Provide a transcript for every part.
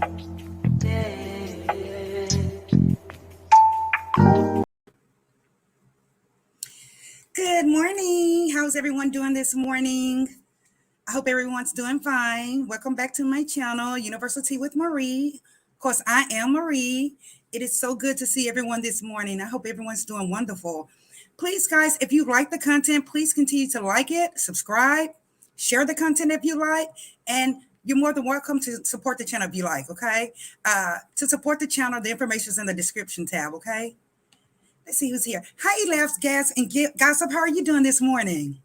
Good morning. How's everyone doing this morning? I hope everyone's doing fine. Welcome back to my channel, University with Marie. Of course, I am Marie. It is so good to see everyone this morning. I hope everyone's doing wonderful. Please, guys, if you like the content, please continue to like it, subscribe, share the content if you like, and you're more than welcome to support the channel if you like, okay? To support the channel, the information is in the description tab, okay? Let's see who's here. Hi, Laughs, Gas, and Gossip. How are you doing this morning?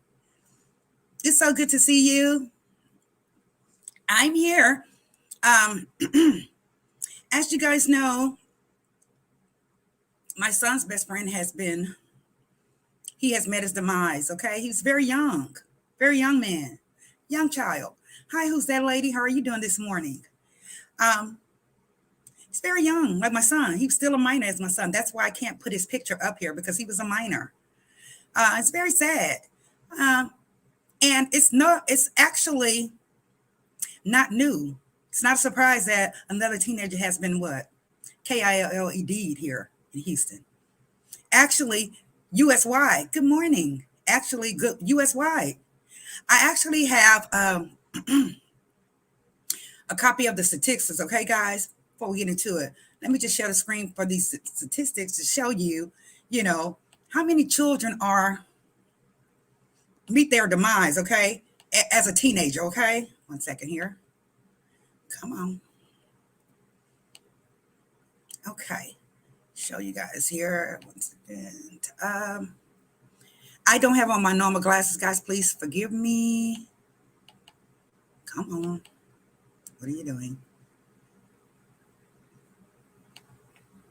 It's so good to see you. I'm here. As you guys know, my son's best friend has met his demise, okay? He's very young man, young child. Hi, who's that lady? How are you doing this morning? He's very young, like my son. He's still a minor as my son. That's why I can't put his picture up here because he was a minor. It's very sad. And it's actually not new. It's not a surprise that another teenager has been KILLED here in Houston. Actually, US wide. Good morning. Actually, good US wide. I actually have a copy of the statistics, okay, guys? Before we get into it, let me just share the screen for these statistics to show you, how many children meet their demise, okay, as a teenager, okay? 1 second here. Come on. Okay. Show you guys here. 1 second. I don't have on my normal glasses, guys. Please forgive me. Come on. What are you doing?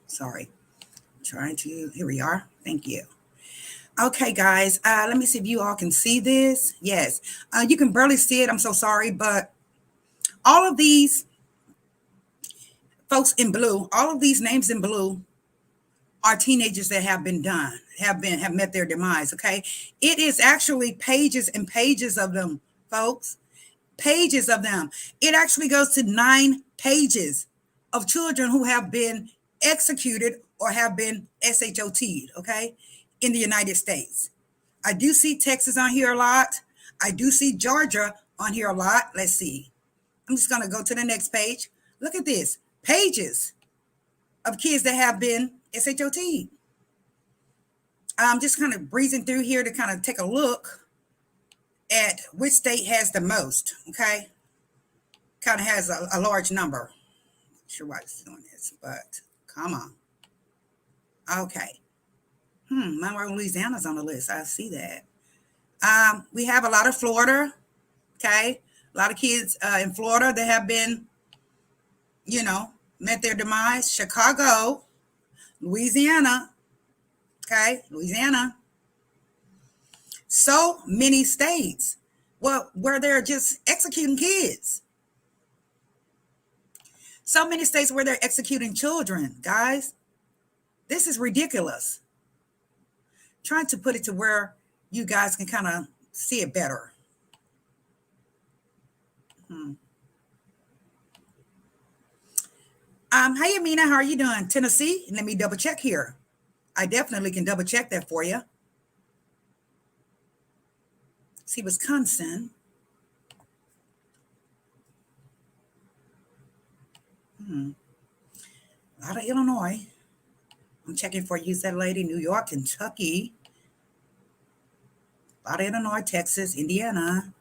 Sorry. Here we are. Thank you. Okay, guys. Let me see if you all can see this. Yes. You can barely see it. I'm so sorry. But all of these folks in blue, all of these names in blue are teenagers that have met their demise, okay? It is actually pages and pages of them, folks. Pages of them. It actually goes to 9 pages of children who have been executed or have been SHOT'd, okay, in the United States. I do see Texas on here a lot. I do see Georgia on here a lot. Let's see. I'm just going to go to the next page. Look at this. Pages of kids that have been SHOT'd. I'm just kind of breezing through here to kind of take a look at which state has the most, okay? Kind of has a large number. Not sure why it's doing this, but come on. Okay. Louisiana's on the list. I see that. We have a lot of Florida, okay? A lot of kids in Florida that have been, met their demise. Chicago, Louisiana, okay? Louisiana. So many states, where they're just executing kids. So many states where they're executing children, guys. This is ridiculous. Trying to put it to where you guys can kind of see it better. Hey, Amina, how are you doing? Tennessee? Let me double check here. I definitely can double check that for you. See, Wisconsin. A lot of Illinois. I'm checking for you, that lady. New York, Kentucky. A lot of Illinois, Texas, Indiana.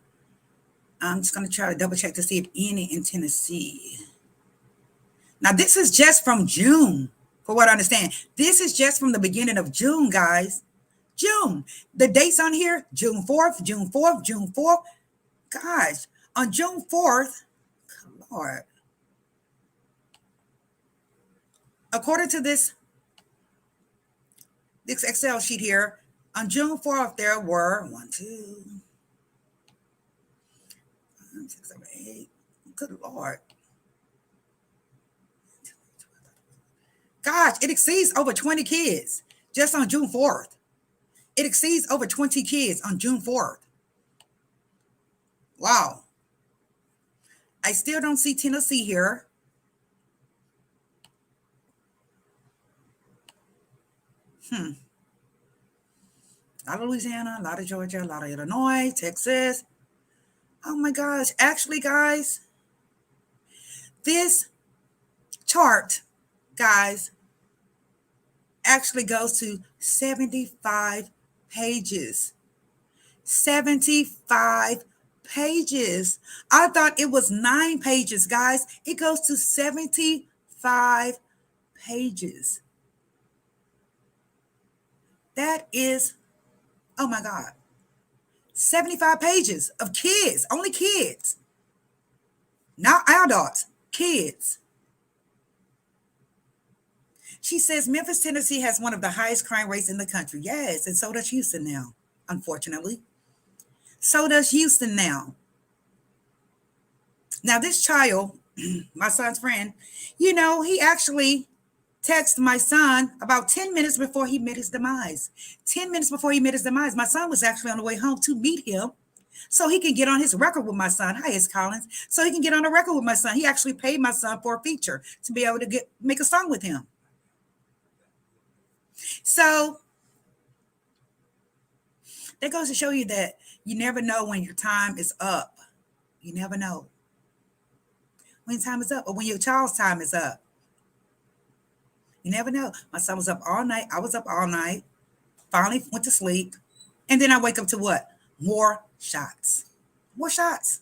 I'm just going to try to double check to see if any in Tennessee. Now, this is just from June, for what I understand. This is just from the beginning of June, guys. June. The dates on here, June 4th, June 4th, June 4th. Guys, on June 4th, Lord. According to this Excel sheet here, on June 4th, there were 1, 2, 6, 7, 8. Good Lord. Gosh, it exceeds over 20 kids just on June 4th. It exceeds over 20 kids on June 4th. Wow. I still don't see Tennessee here. A lot of Louisiana, a lot of Georgia, a lot of Illinois, Texas. Oh my gosh. Actually, guys, this chart, guys, actually goes to 75 pages. 75 pages. I thought it was 9 pages, guys. It goes to 75 pages. That is, oh my God, 75 pages of kids, only kids, not adults, kids. She says Memphis, Tennessee has one of the highest crime rates in the country. Yes, and so does Houston now, unfortunately. So does Houston now. Now, this child, my son's friend, he actually texted my son about 10 minutes before he met his demise. 10 minutes before he met his demise, my son was actually on the way home to meet him so he can get on his record with my son. Hi, it's Collins. So he can get on a record with my son. He actually paid my son for a feature to be able to make a song with him. So that goes to show you that you never know when your time is up. You never know when time is up or when your child's time is up. You never know. My son was up all night. I was up all night. Finally went to sleep. And then I wake up to what? More shots. More shots.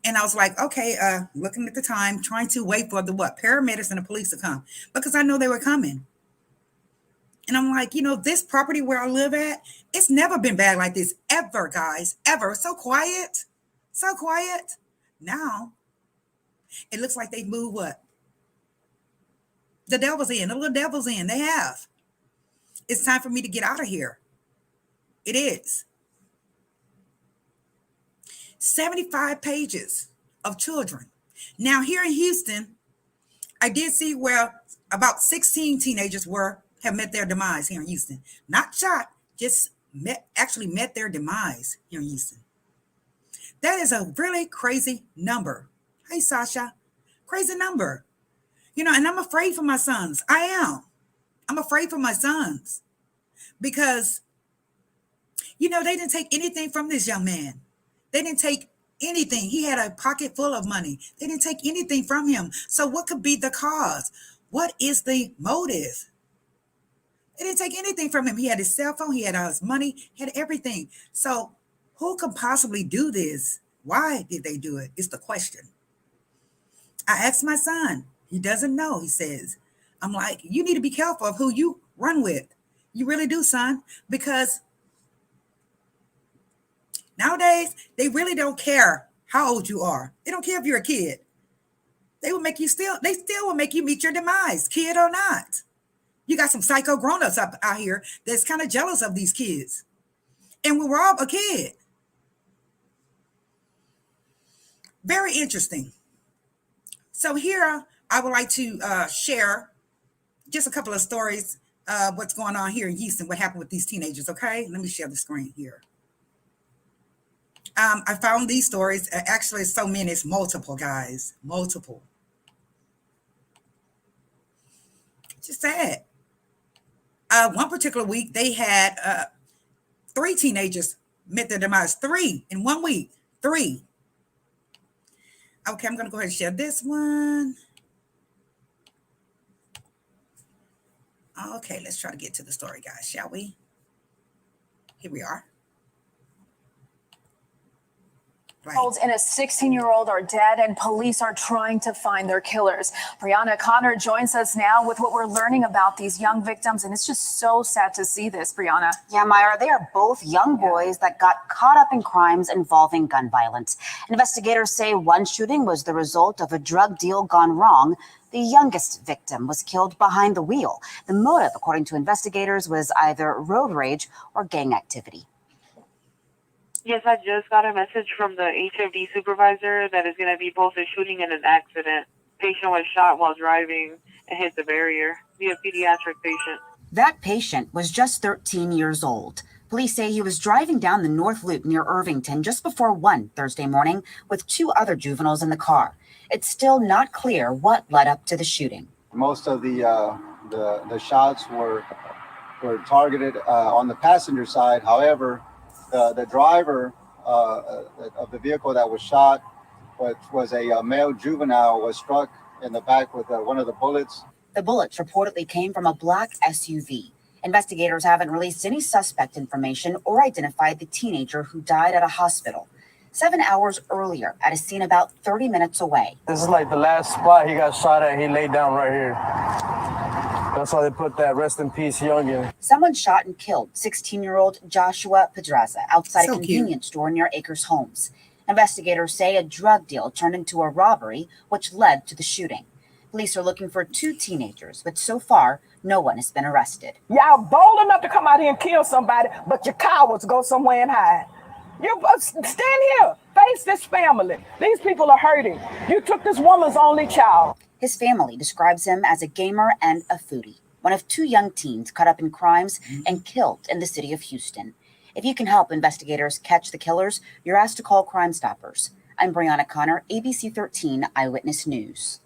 And I was like, okay, looking at the time, trying to wait for the paramedics and the police to come because I know they were coming. And I'm like, this property where I live at, it's never been bad like this ever, guys, ever. So quiet, so quiet. Now, it looks like they've moved what? The devil's in, the little devil's in. They have. It's time for me to get out of here. It is. 75 pages of children. Now, here in Houston, I did see where about 16 teenagers have met their demise here in Houston. Not shot, just actually met their demise here in Houston. That is a really crazy number. Hey, Sasha, crazy number. And I'm afraid for my sons. I am. I'm afraid for my sons because, they didn't take anything from this young man. They didn't take anything. He had a pocket full of money. They didn't take anything from him. So what could be the cause? What is the motive? They didn't take anything from him. He had his cell phone. He had all his money. He had everything. So who could possibly do this? Why did they do it? It's the question. I asked my son. He doesn't know, he says. I'm like, you need to be careful of who you run with. You really do, son, because nowadays they really don't care how old you are. They don't care if you're a kid. They still will make you meet your demise, kid or not. You got some psycho grown-ups out here that's kind of jealous of these kids and will rob a kid. Very interesting. So here I would like to share just a couple of stories of what's going on here in Houston, what happened with these teenagers, okay? Let me share the screen here. I found these stories. Actually, so many. It's multiple, guys. Multiple. Just sad. One particular week, they had 3 teenagers met their demise. 3 in 1 week. 3. Okay, I'm going to go ahead and share this one. Okay, let's try to get to the story, guys, shall we? Here we are. Right. And a 16-year-old are dead, and police are trying to find their killers. Brianna Connor joins us now with what we're learning about these young victims, and it's just so sad to see this, Brianna. Yeah, Myra, they are both young boys that got caught up in crimes involving gun violence. Investigators say one shooting was the result of a drug deal gone wrong. The youngest victim was killed behind the wheel. The motive, according to investigators, was either road rage or gang activity. Yes, I just got a message from the HFD supervisor that is going to be both a shooting and an accident. Patient was shot while driving and hit the barrier. Be a pediatric patient. That patient was just 13 years old. Police say he was driving down the North Loop near Irvington just before 1 Thursday morning with 2 other juveniles in the car. It's still not clear what led up to the shooting. Most of the The shots were targeted on the passenger side. However, the driver of the vehicle that was shot, which was a male juvenile, was struck in the back with one of the bullets. The bullets reportedly came from a black SUV. Investigators haven't released any suspect information or identified the teenager who died at a hospital 7 hours earlier at a scene about 30 minutes away. This is like the last spot he got shot at. He laid down right here. That's why they put that "Rest in Peace, Youngin." Someone shot and killed 16-year-old Joshua Pedraza outside So a convenience store near Acres Homes. Investigators say a drug deal turned into a robbery, which led to the shooting. Police are looking for 2 teenagers, but so far, no one has been arrested. Y'all bold enough to come out here and kill somebody, but your cowards go somewhere and hide. You stand here, face this family. These people are hurting. You took this woman's only child. His family describes him as a gamer and a foodie, one of 2 young teens caught up in crimes and killed in the city of Houston. If you can help investigators catch the killers, you're asked to call Crime Stoppers. I'm Brianna Connor, ABC 13 Eyewitness News.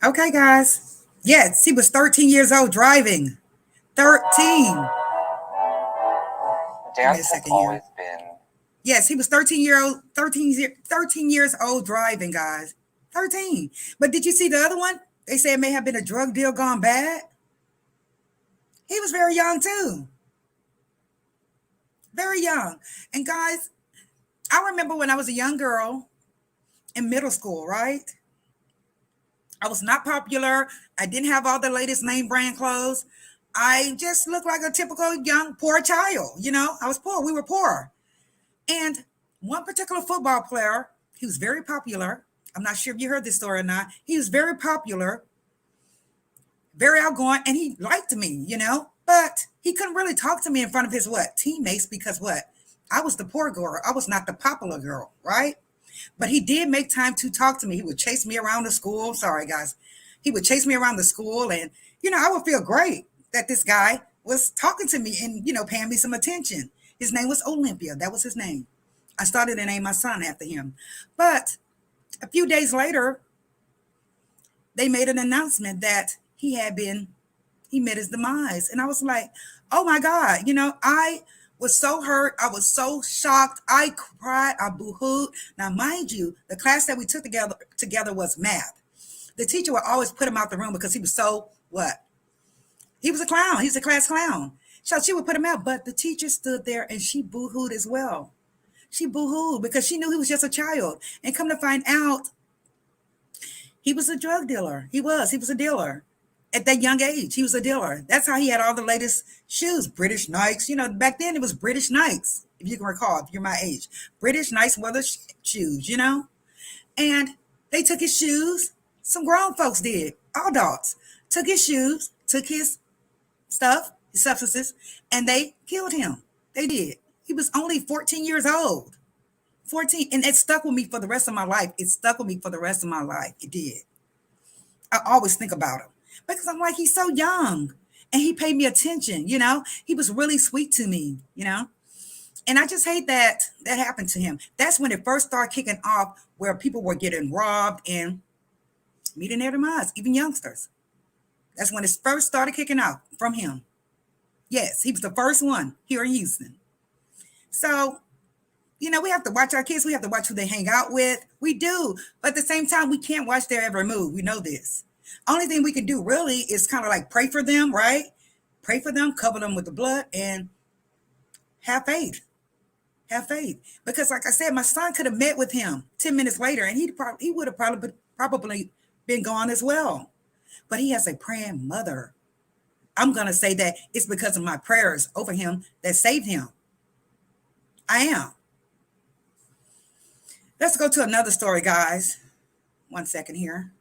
Okay, guys. Yes, he was 13 years old driving. 13. Dance has always been. Yes, he was 13 years old driving, guys. 13. But did you see the other one? They say it may have been a drug deal gone bad. He was very young too. Very young. And guys, I remember when I was a young girl in middle school, right? I was not popular. I didn't have all the latest name brand clothes. I just looked like a typical young, poor child. You know, I was poor. We were poor. And one particular football player, he was very popular. I'm not sure if you heard this story or not. He was very popular, very outgoing, and he liked me, you know, but he couldn't really talk to me in front of his teammates because I was the poor girl. I was not the popular girl, right? But he did make time to talk to me. He would chase me around the school. Sorry, guys. He would chase me around the school, and, you know, I would feel great that this guy was talking to me and, you know, paying me some attention. His name was Olympia. That was his name. I started to name my son after him. But a few days later, they made an announcement that he met his demise. And I was like, oh my God, you know, I was so hurt. I was so shocked. I cried. I boo-hooed. Now, mind you, the class that we took together was math. The teacher would always put him out the room because he was so what? He was a clown. He was a class clown. So she would put him out. But the teacher stood there and she boo-hooed as well. She boo-hooed because she knew he was just a child. And come to find out, he was a drug dealer. He was a dealer. At that young age, he was a dealer. That's how he had all the latest shoes, British Nikes. You know, back then it was British Nikes, if you can recall, if you're my age. British nice weather shoes, you know. And they took his shoes. Some grown folks did, all adults. Took his shoes, took his stuff, his substances, and they killed him. They did. He was only 14 years old. 14, and it stuck with me for the rest of my life. It stuck with me for the rest of my life. It did. I always think about him because I'm like, he's so young and he paid me attention, you know. He was really sweet to me, you know. And I just hate that happened to him. That's when it first started kicking off, where people were getting robbed and meeting their demise, even youngsters. That's when it first started kicking off from him. Yes, he was the first one here in Houston. So, you know, we have to watch our kids. We have to watch who they hang out with. We do. But at the same time, we can't watch their every move. We know this. Only thing we can do really is kind of like pray for them, right? Pray for them, cover them with the blood, and have faith. Have faith. Because like I said, my son could have met with him 10 minutes later, and he would have probably been gone as well. But he has a praying mother. I'm going to say that it's because of my prayers over him that saved him. I am. Let's go to another story, guys. 1 second here.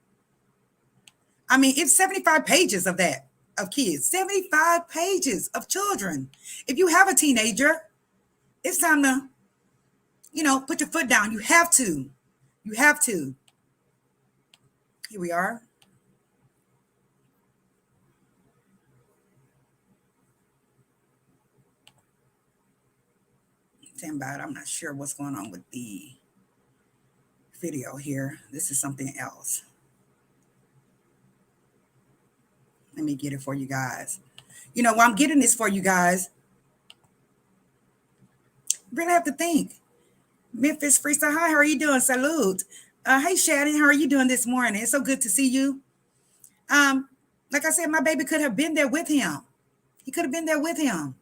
I mean, it's 75 pages of that, of kids. 75 pages of children. If you have a teenager, it's time to, you know, put your foot down. You have to. You have to. Here we are. Stand by it. I'm not sure what's going on with the video here. This is something else. Let me get it for you guys. You know, while I'm getting this for you guys, really have to think. Memphis Freestyle, hi, how are you doing? Salute. Hey, Shannon, how are you doing this morning? It's so good to see you. Like I said, my baby could have been there with him. He could have been there with him.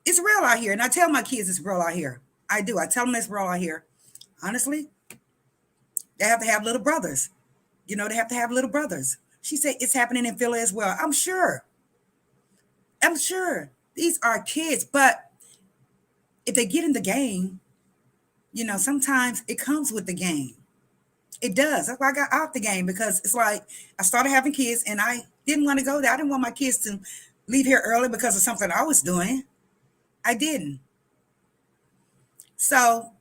It's real out here. And I tell my kids it's real out here. I do. I tell them it's real out here. Honestly, they have to have little brothers. You know, they have to have little brothers. She said it's happening in Philly as well. I'm sure. These are kids. But if they get in the game, you know, sometimes it comes with the game. It does. That's why I got out the game, because it's like I started having kids and I didn't want to go there. I didn't want my kids to leave here early because of something I was doing. I didn't. So,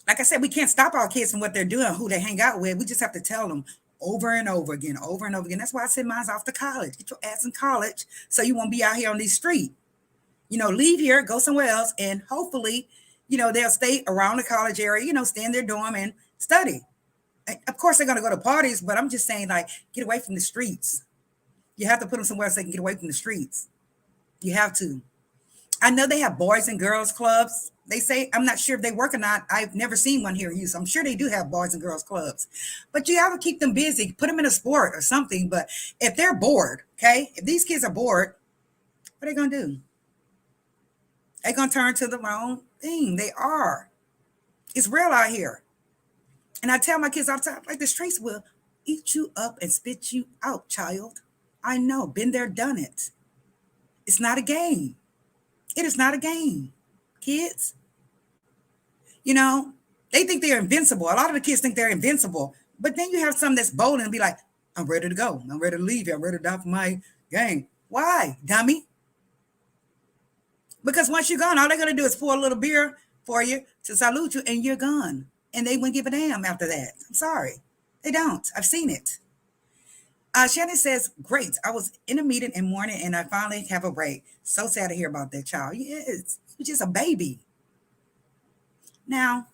like I said, we can't stop our kids from what they're doing, who they hang out with. We just have to tell them over and over again. That's why I send mine off to college. Get your ass in college so you won't be out here on these streets. You know, leave here, go somewhere else, and hopefully, you know, they'll stay around the college area, you know, stay in their dorm and study. Of course, they're going to go to parties, but I'm just saying, like, get away from the streets. You have to put them somewhere so they can get away from the streets. You have to. I know they have boys and girls clubs. They say, I'm not sure if they work or not. I've never seen one here in Houston. I'm sure they do have boys and girls clubs. But you have to keep them busy. Put them in a sport or something. But if they're bored, okay, if these kids are bored, what are they going to do? They're going to turn to the wrong thing. They are. It's real out here. And I tell my kids all the time, like, the streets will eat you up and spit you out, child. I know. Been there, done it. It's not a game. It is not a game. Kids, you know, they think they're invincible. A lot of the kids think they're invincible. But then you have some that's bold and be like, I'm ready to go. I'm ready to leave. I'm ready to die for my gang. Why, dummy? Because once you're gone, all they're going to do is pour a little beer for you to salute you, and you're gone. And they wouldn't give a damn after that. I'm sorry. They don't. I've seen it. Shannon says, great. I was in a meeting in morning and I finally have a break. So sad to hear about that child. Yes, he's just a baby. Now,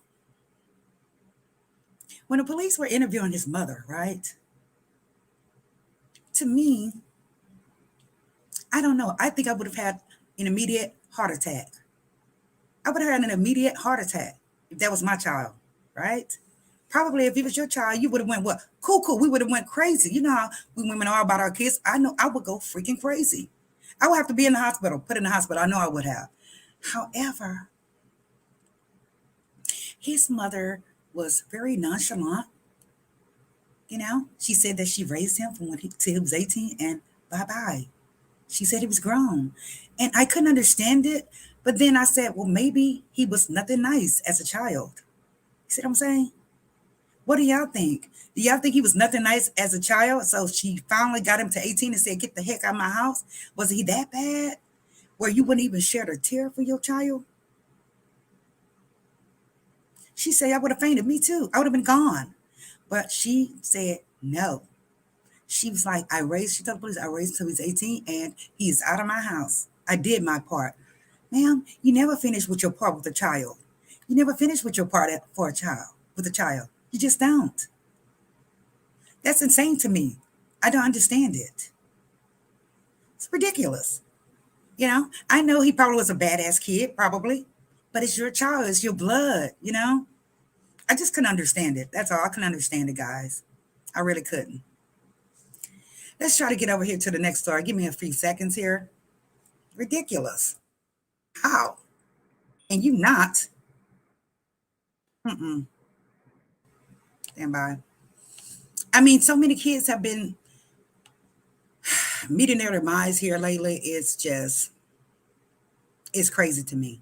when the police were interviewing his mother, right? To me, I don't know. I think I would have had an immediate heart attack. I would have had an immediate heart attack if that was my child, right? Probably if it was your child, you would have went, what? Cool. We would have went crazy. You know how we women are about our kids. I know I would go freaking crazy. I would have to be in the hospital, put in the hospital. I know I would have. However, his mother was very nonchalant. You know, she said that she raised him from till he was 18 and bye-bye. She said he was grown. And I couldn't understand it. But then I said, well, maybe he was nothing nice as a child. You see what I'm saying? What do y'all think? Do y'all think he was nothing nice as a child? So she finally got him to 18 and said, get the heck out of my house. Was he that bad? Where you wouldn't even shed a tear for your child? She said, I would have fainted. Me too. I would have been gone. But she said, no. She was like, she told the police, I raised him till he's 18 and he's out of my house. I did my part. Ma'am, you never finish with your part with a child. You never finish with your part for a child, with a child. You just don't. That's insane to me. I don't understand it. It's ridiculous. You know, I know he probably was a badass kid, probably, but it's your child, it's your blood, you know? I just couldn't understand it. That's all. I couldn't understand it, guys. I really couldn't. Let's try to get over here to the next story. Give me a few seconds here. Ridiculous. How? And you not? Stand by. I mean, so many kids have been meeting their demise here lately. It's crazy to me.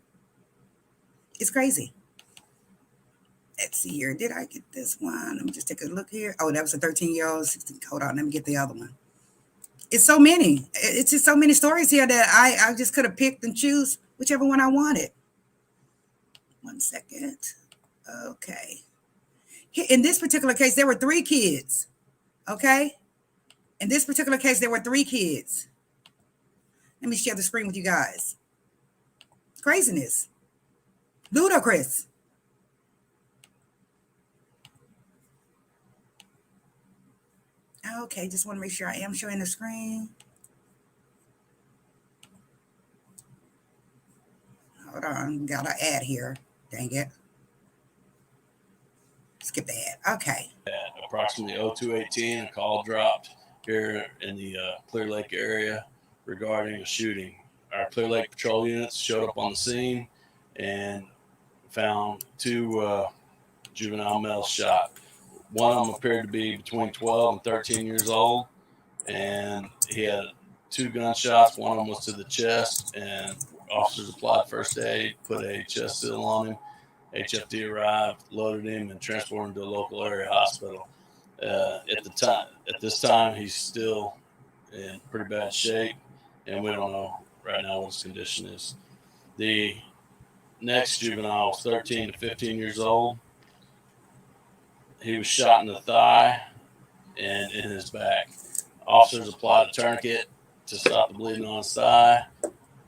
It's crazy. Let's see here. Did I get this one? Let me just take a look here. Oh, that was a 13-year-old. Hold on. Let me get the other one. It's so many. It's just so many stories here that I just could have picked and choose whichever one I wanted. 1 second. Okay. In this particular case, there were 3 kids. Okay. In this particular case, there were 3 kids. Let me share the screen with you guys. Craziness. Ludicrous. Okay, just want to make sure I am showing the screen. Hold on, got an ad here. Dang it. Skip the ad. Okay. At approximately 0218, a call dropped here in the Clear Lake area regarding a shooting. Our Clear Lake patrol units showed up on the scene and found two juvenile males shot. One of them appeared to be between 12 and 13 years old, and he had 2 gunshots. One of them was to the chest, and officers applied first aid, put a chest seal on him. HFD arrived, loaded him, and transported him to a local area hospital. At this time, he's still in pretty bad shape, and we don't know right now what his condition is. The next juvenile was 13 to 15 years old. He was shot in the thigh and in his back. Officers applied a tourniquet to stop the bleeding on his thigh.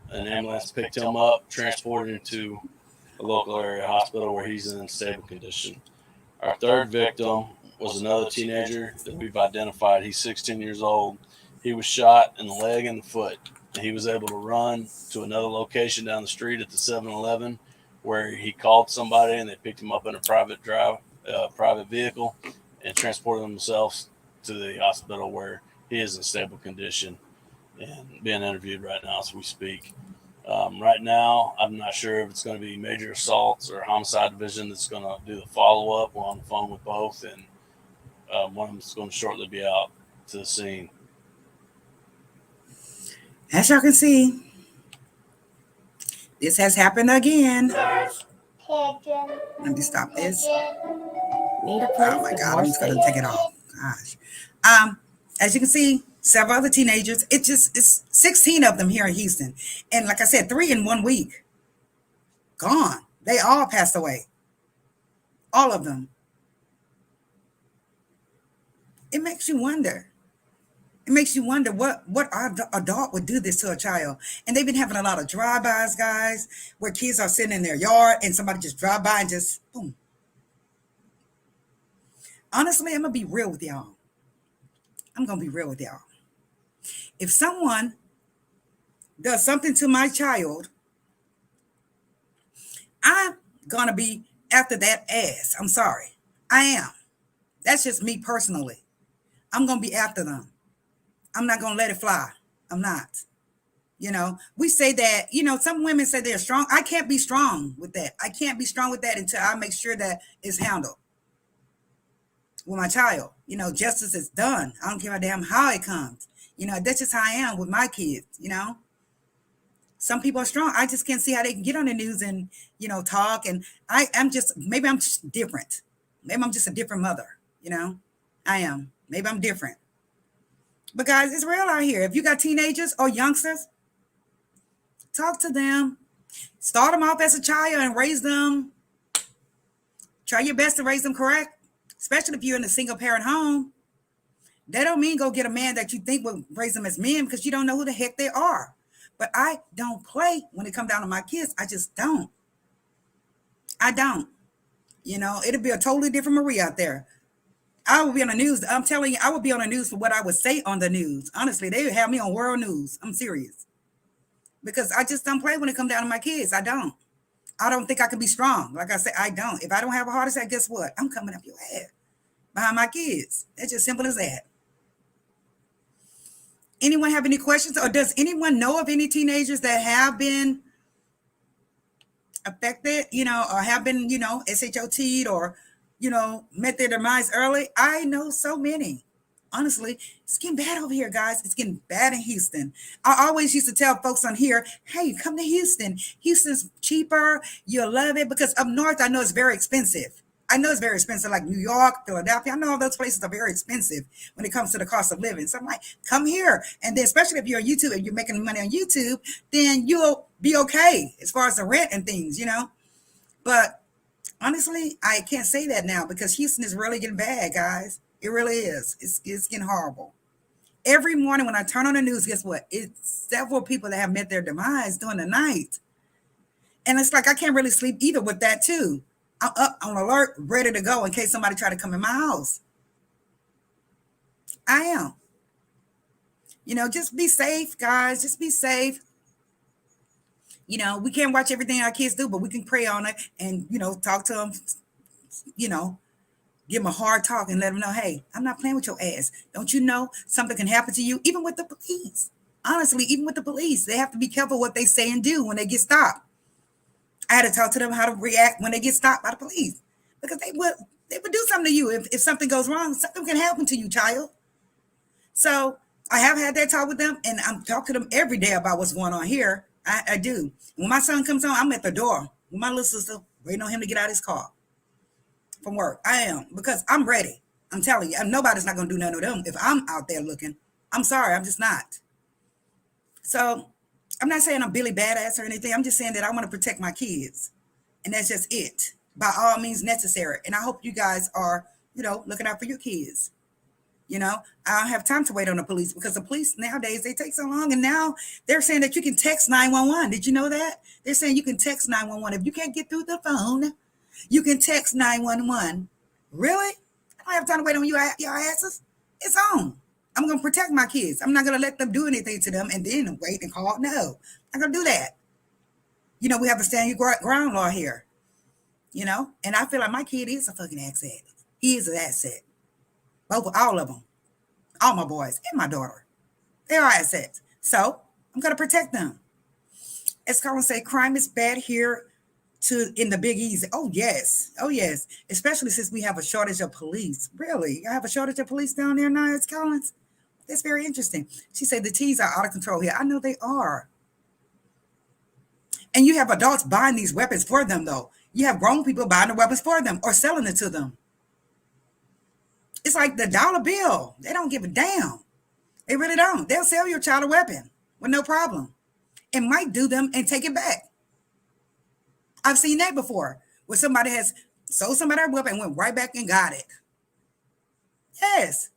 An ambulance picked him up, transported him to a local area hospital where he's in stable condition. Our third victim was another teenager that we've identified. He's 16 years old. He was shot in the leg and the foot. He was able to run to another location down the street at the 7-Eleven where he called somebody and they picked him up in a private vehicle and transported themselves to the hospital where he is in stable condition and being interviewed right now as we speak. Right now, I'm not sure if it's going to be major assaults or homicide division that's going to do the follow-up. We're on the phone with both, and one of them is going to shortly be out to the scene. As y'all can see, this has happened again. Let me stop this. Oh my God, I'm just going to take it off. Gosh. As you can see, several other teenagers. It's 16 of them here in Houston. And like I said, 3 in 1 week. Gone. They all passed away. All of them. It makes you wonder. It makes you wonder what adult would do this to a child. And they've been having a lot of drive-bys, guys, where kids are sitting in their yard and somebody just drive by and just boom. Honestly, I'm going to be real with y'all. If someone does something to my child, I'm going to be after that ass. I'm sorry. I am. That's just me personally. I'm going to be after them. I'm not going to let it fly. I'm not. You know, we say that, you know, some women say they're strong. I can't be strong with that. I can't be strong with that until I make sure that it's handled with my child. You know, justice is done. I don't care a damn how it comes. You know, that's just how I am with my kids, you know. Some people are strong. I just can't see how they can get on the news and, you know, talk. And maybe I'm just different. Maybe I'm just a different mother, you know. I am. Maybe I'm different. But guys, it's real out here. If you got teenagers or youngsters, talk to them. Start them off as a child and raise them. Try your best to raise them correct, especially if you're in a single parent home. That don't mean go get a man that you think will raise them as men because you don't know who the heck they are. But I don't play when it comes down to my kids. I just don't. I don't. You know, it'll be a totally different Marie out there. I will be on the news. I'm telling you, I would be on the news for what I would say on the news. Honestly, they would have me on world news. I'm serious. Because I just don't play when it comes down to my kids. I don't. I don't think I can be strong. Like I said, I don't. If I don't have a heart attack, guess what? I'm coming up your ass behind my kids. It's just simple as that. Anyone have any questions? Or does anyone know of any teenagers that have been affected, you know, or have been, you know, SHOT'd or, you know, met their demise early? I know so many. Honestly, it's getting bad over here, guys. It's getting bad in Houston. I always used to tell folks on here, hey, come to Houston. Houston's cheaper. You'll love it because up north, I know it's very expensive. I know it's very expensive, like New York, Philadelphia. I know all those places are very expensive when it comes to the cost of living. So I'm like, come here. And then especially if you're on YouTube and you're making money on YouTube, then you'll be okay as far as the rent and things, you know. But honestly, I can't say that now because Houston is really getting bad, guys. It really is. It's getting horrible. Every morning when I turn on the news, guess what? It's several people that have met their demise during the night. And it's like I can't really sleep either with that too. I'm up on alert, ready to go in case somebody try to come in my house. I am. Just be safe, guys. Just be safe. We can't watch everything our kids do, but we can pray on it and, talk to them, give them a hard talk and let them know, hey, I'm not playing with your ass. Don't you know something can happen to you, even with the police? Honestly, even with the police, they have to be careful what they say and do when they get stopped. I had to talk to them how to react when they get stopped by the police, because they would do something to you. If something goes wrong, something can happen to you, child. So I have had that talk with them, and I'm talking to them every day about what's going on here. I do. When my son comes home, I'm at the door with my little sister, waiting on him to get out of his car from work. I am, because I'm ready. I'm telling you, nobody's not going to do nothing to them if I'm out there looking. I'm sorry, I'm just not. So I'm not saying I'm Billy Badass or anything. I'm just saying that I want to protect my kids. And that's just it, by all means necessary. And I hope you guys are, looking out for your kids. I don't have time to wait on the police, because the police nowadays, they take so long. And now they're saying that you can text 911. Did you know that? They're saying you can text 911. If you can't get through the phone, you can text 911. Really? I don't have time to wait on your asses. It's on. I'm going to protect my kids. I'm not going to let them do anything to them and then wait and call. No, I'm not going to do that. We have a stand your ground law here, and I feel like my kid is a fucking asset. He is an asset. All of them, all my boys and my daughter, they are assets. So I'm going to protect them. As Colin say, crime is bad here in the Big Easy. Oh, yes. Oh, yes. Especially since we have a shortage of police. Really? I have a shortage of police down there now, Collins? That's very interesting. She said the T's are out of control here. I know they are. And you have adults buying these weapons for them, though. You have grown people buying the weapons for them or selling it to them. It's like the dollar bill. They don't give a damn. They really don't. They'll sell your child a weapon with no problem. It might do them and take it back. I've seen that before, where somebody has sold somebody a weapon and went right back and got it. Yes.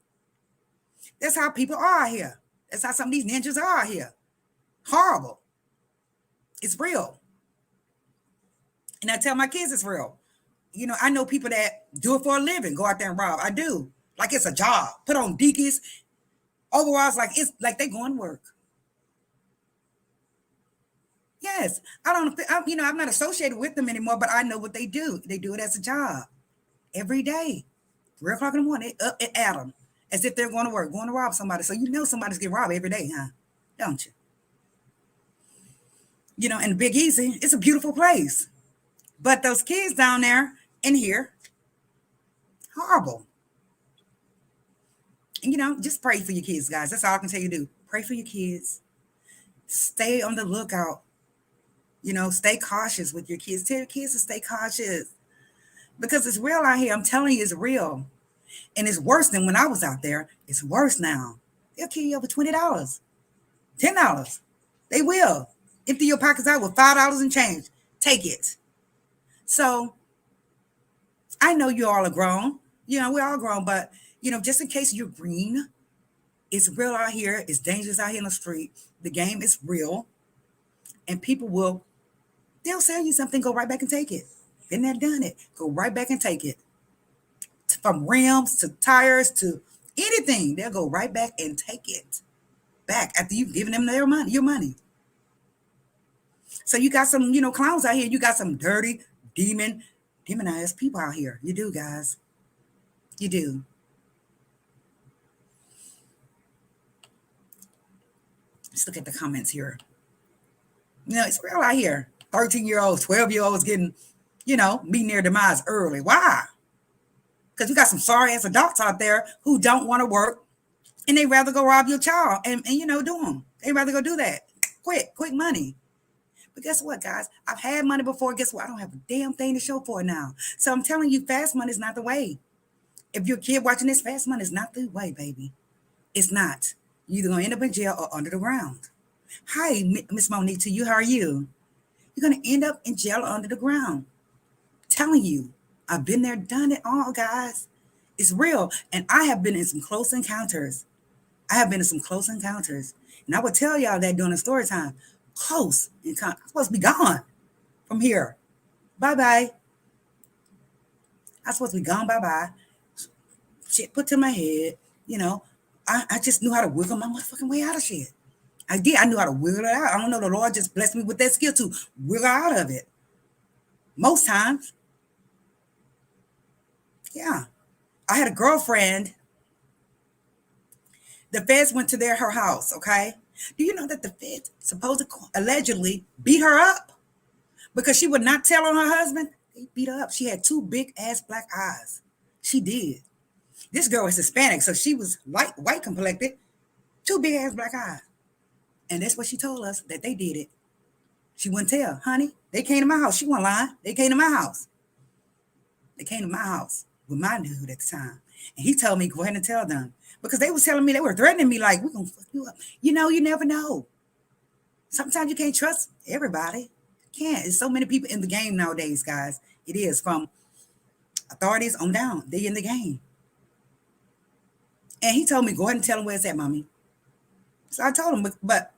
That's how people are here. That's how some of these ninjas are here. Horrible. It's real. And I tell my kids it's real. I know people that do it for a living, go out there and rob. I do. Like it's a job. Put on Dickies, overalls, it's like they going to work. Yes. I'm not associated with them anymore, but I know what they do. They do it as a job every day. 3 o'clock in the morning, they up and at them as if they're going to work, going to rob somebody. So somebody's getting robbed every day, huh? Don't you? And Big Easy, it's a beautiful place. But those kids down there in here, horrible. And, just pray for your kids, guys. That's all I can tell you to do. Pray for your kids. Stay on the lookout. Stay cautious with your kids. Tell your kids to stay cautious. Because it's real out here. I'm telling you, it's real. And it's worse than when I was out there. It's worse now. They'll kill you over $20, $10. They will. Empty your pockets out with $5 and change. Take it. So I know you all are grown. We're all grown. But, just in case you're green, it's real out here. It's dangerous out here in the street. The game is real. And people they'll sell you something, go right back and take it. Been there, done it. Go right back and take it. From rims to tires to anything, they'll go right back and take it back after you've given them your money. So you got some, clowns out here. You got some dirty, demonized people out here. You do, guys. You do. Let's look at the comments here. It's real out here. 13-year-olds, 12-year-olds getting, meeting their demise early. Why? Because you got some sorry ass adults out there who don't want to work and they rather go rob your child and do them. They rather go do that. Quick money. But guess what, guys? I've had money before. Guess what? I don't have a damn thing to show for it now. So I'm telling you, fast money is not the way. If you're a kid watching this, fast money is not the way, baby. It's not. You're either going to end up in jail or under the ground. Hi, Miss Monique, to you. How are you? You're going to end up in jail or under the ground. I'm telling you, I've been there, done it all, guys. It's real. And I have been in some close encounters. And I would tell y'all that during the story time. Close encounter. I'm supposed to be gone from here. Bye-bye. I'm supposed to be gone. Bye-bye. Shit put to my head. I just knew how to wiggle my motherfucking way out of shit. I did. I knew how to wiggle it out. I don't know. The Lord just blessed me with that skill to wiggle out of it. Most times. Yeah. I had a girlfriend. The feds went to her house, okay? Do you know that the feds allegedly beat her up because she would not tell on her husband? They beat her up. She had 2 big ass black eyes. She did. This girl was Hispanic, so she was white complected, 2 big ass black eyes. And that's what she told us, that they did it. She wouldn't tell. Honey, they came to my house. She wasn't lying. They came to my house. They came to my house with my dude at the time. And he told me, go ahead and tell them. Because they was telling me, they were threatening me like, we're going to fuck you up. You know, you never know. Sometimes you can't trust everybody. You can't. There's so many people in the game nowadays, guys. It is from authorities on down. They in the game. And he told me, go ahead and tell them where it's at, mommy. So I told him, but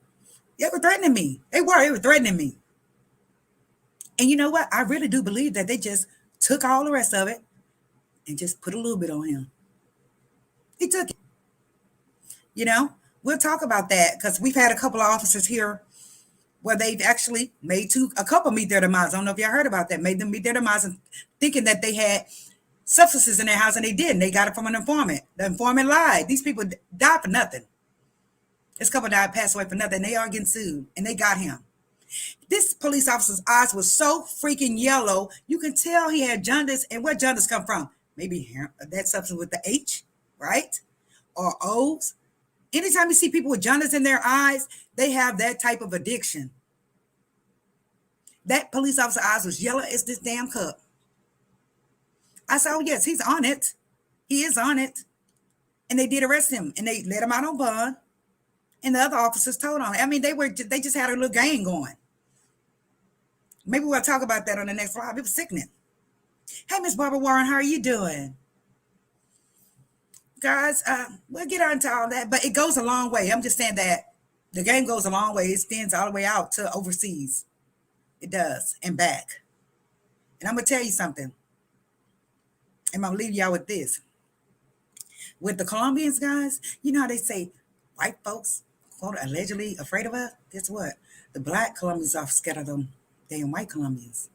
they were threatening me. They were threatening me. And you know what? I really do believe that they just took all the rest of it and just put a little bit on him. He took it. You know, we'll talk about that because we've had a couple of officers here where they've actually made a couple meet their demise. I don't know if y'all heard about that. Made them meet their demise and thinking that they had substances in their house, and they didn't. They got it from an informant. The informant lied. These people died for nothing. This couple passed away for nothing. They are getting sued, and they got him. This police officer's eyes were so freaking yellow, you can tell he had jaundice. And where jaundice come from? Maybe that substance with the H, right? Or O's. Anytime you see people with jaundice in their eyes, they have that type of addiction. That police officer's eyes was yellow as this damn cup. I said, oh, yes, he's on it. He is on it. And they did arrest him, and they let him out on bond. And the other officers told on him. I mean, they just had a little game going. Maybe we'll talk about that on the next live. It was sickening. Hey, Miss Barbara Warren, how are you doing? Guys, we'll get on to all that, but it goes a long way. I'm just saying that the game goes a long way. It extends all the way out to overseas. It does, and back. And I'm going to tell you something. And I'm going to leave y'all with this. With the Colombians, guys, you know how they say white folks, quote, allegedly afraid of us? Guess what? The black Colombians are scared of them damn white Colombians.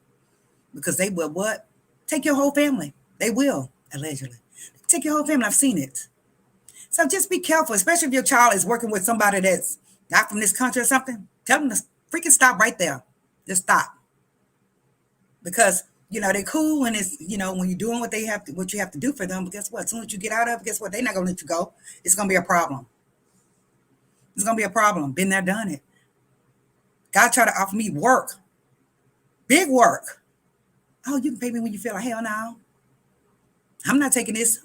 Because they will what? Take your whole family. They will, allegedly. Take your whole family. I've seen it. So just be careful, especially if your child is working with somebody that's not from this country or something. Tell them to freaking stop right there. Just stop. Because, you know, they're cool when it's, you know, when you're doing what you have to do for them. But guess what? As soon as you get out of it, guess what? They're not going to let you go. It's going to be a problem. It's going to be a problem. Been there, done it. God tried to offer me work. Big work. Oh, you can pay me when you feel like, hell no. I'm not taking this,